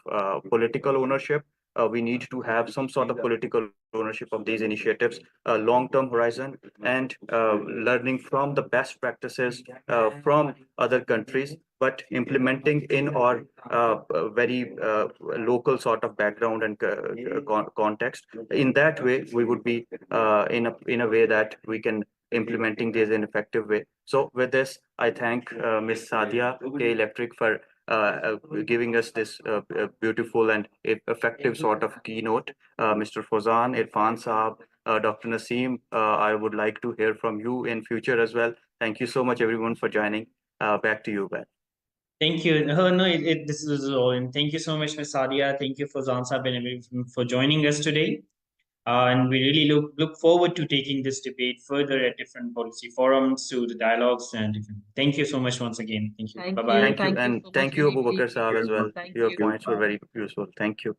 political ownership. We need to have some sort of political ownership of these initiatives, long-term horizon, and learning from the best practices from other countries, but implementing in our very local sort of background and context. In that way, we would be in a way that we can implementing this in effective way. So with this, I thank Ms. Sadia K Electric for giving us this beautiful and effective sort of keynote. Mr. Fozan, Irfan Saab, Dr. Naseem, I would like to hear from you in future as well. Thank you so much, everyone, for joining. Back to you, Ben. Thank you. No, this is all. And thank you so much, Ms. Sadia. Thank you for Zansab and everyone for joining us today. And we really look forward to taking this debate further at different policy forums, to the dialogues and different. Thank you so much once again. Thank you. Thank Bye you. bye. Thank you, Thank you and so much. thank you, Very, Abu Bakar very Saab, as well. Thank Your you. points were very useful. Thank you.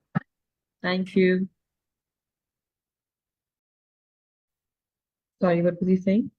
Thank you. Sorry, what was he saying?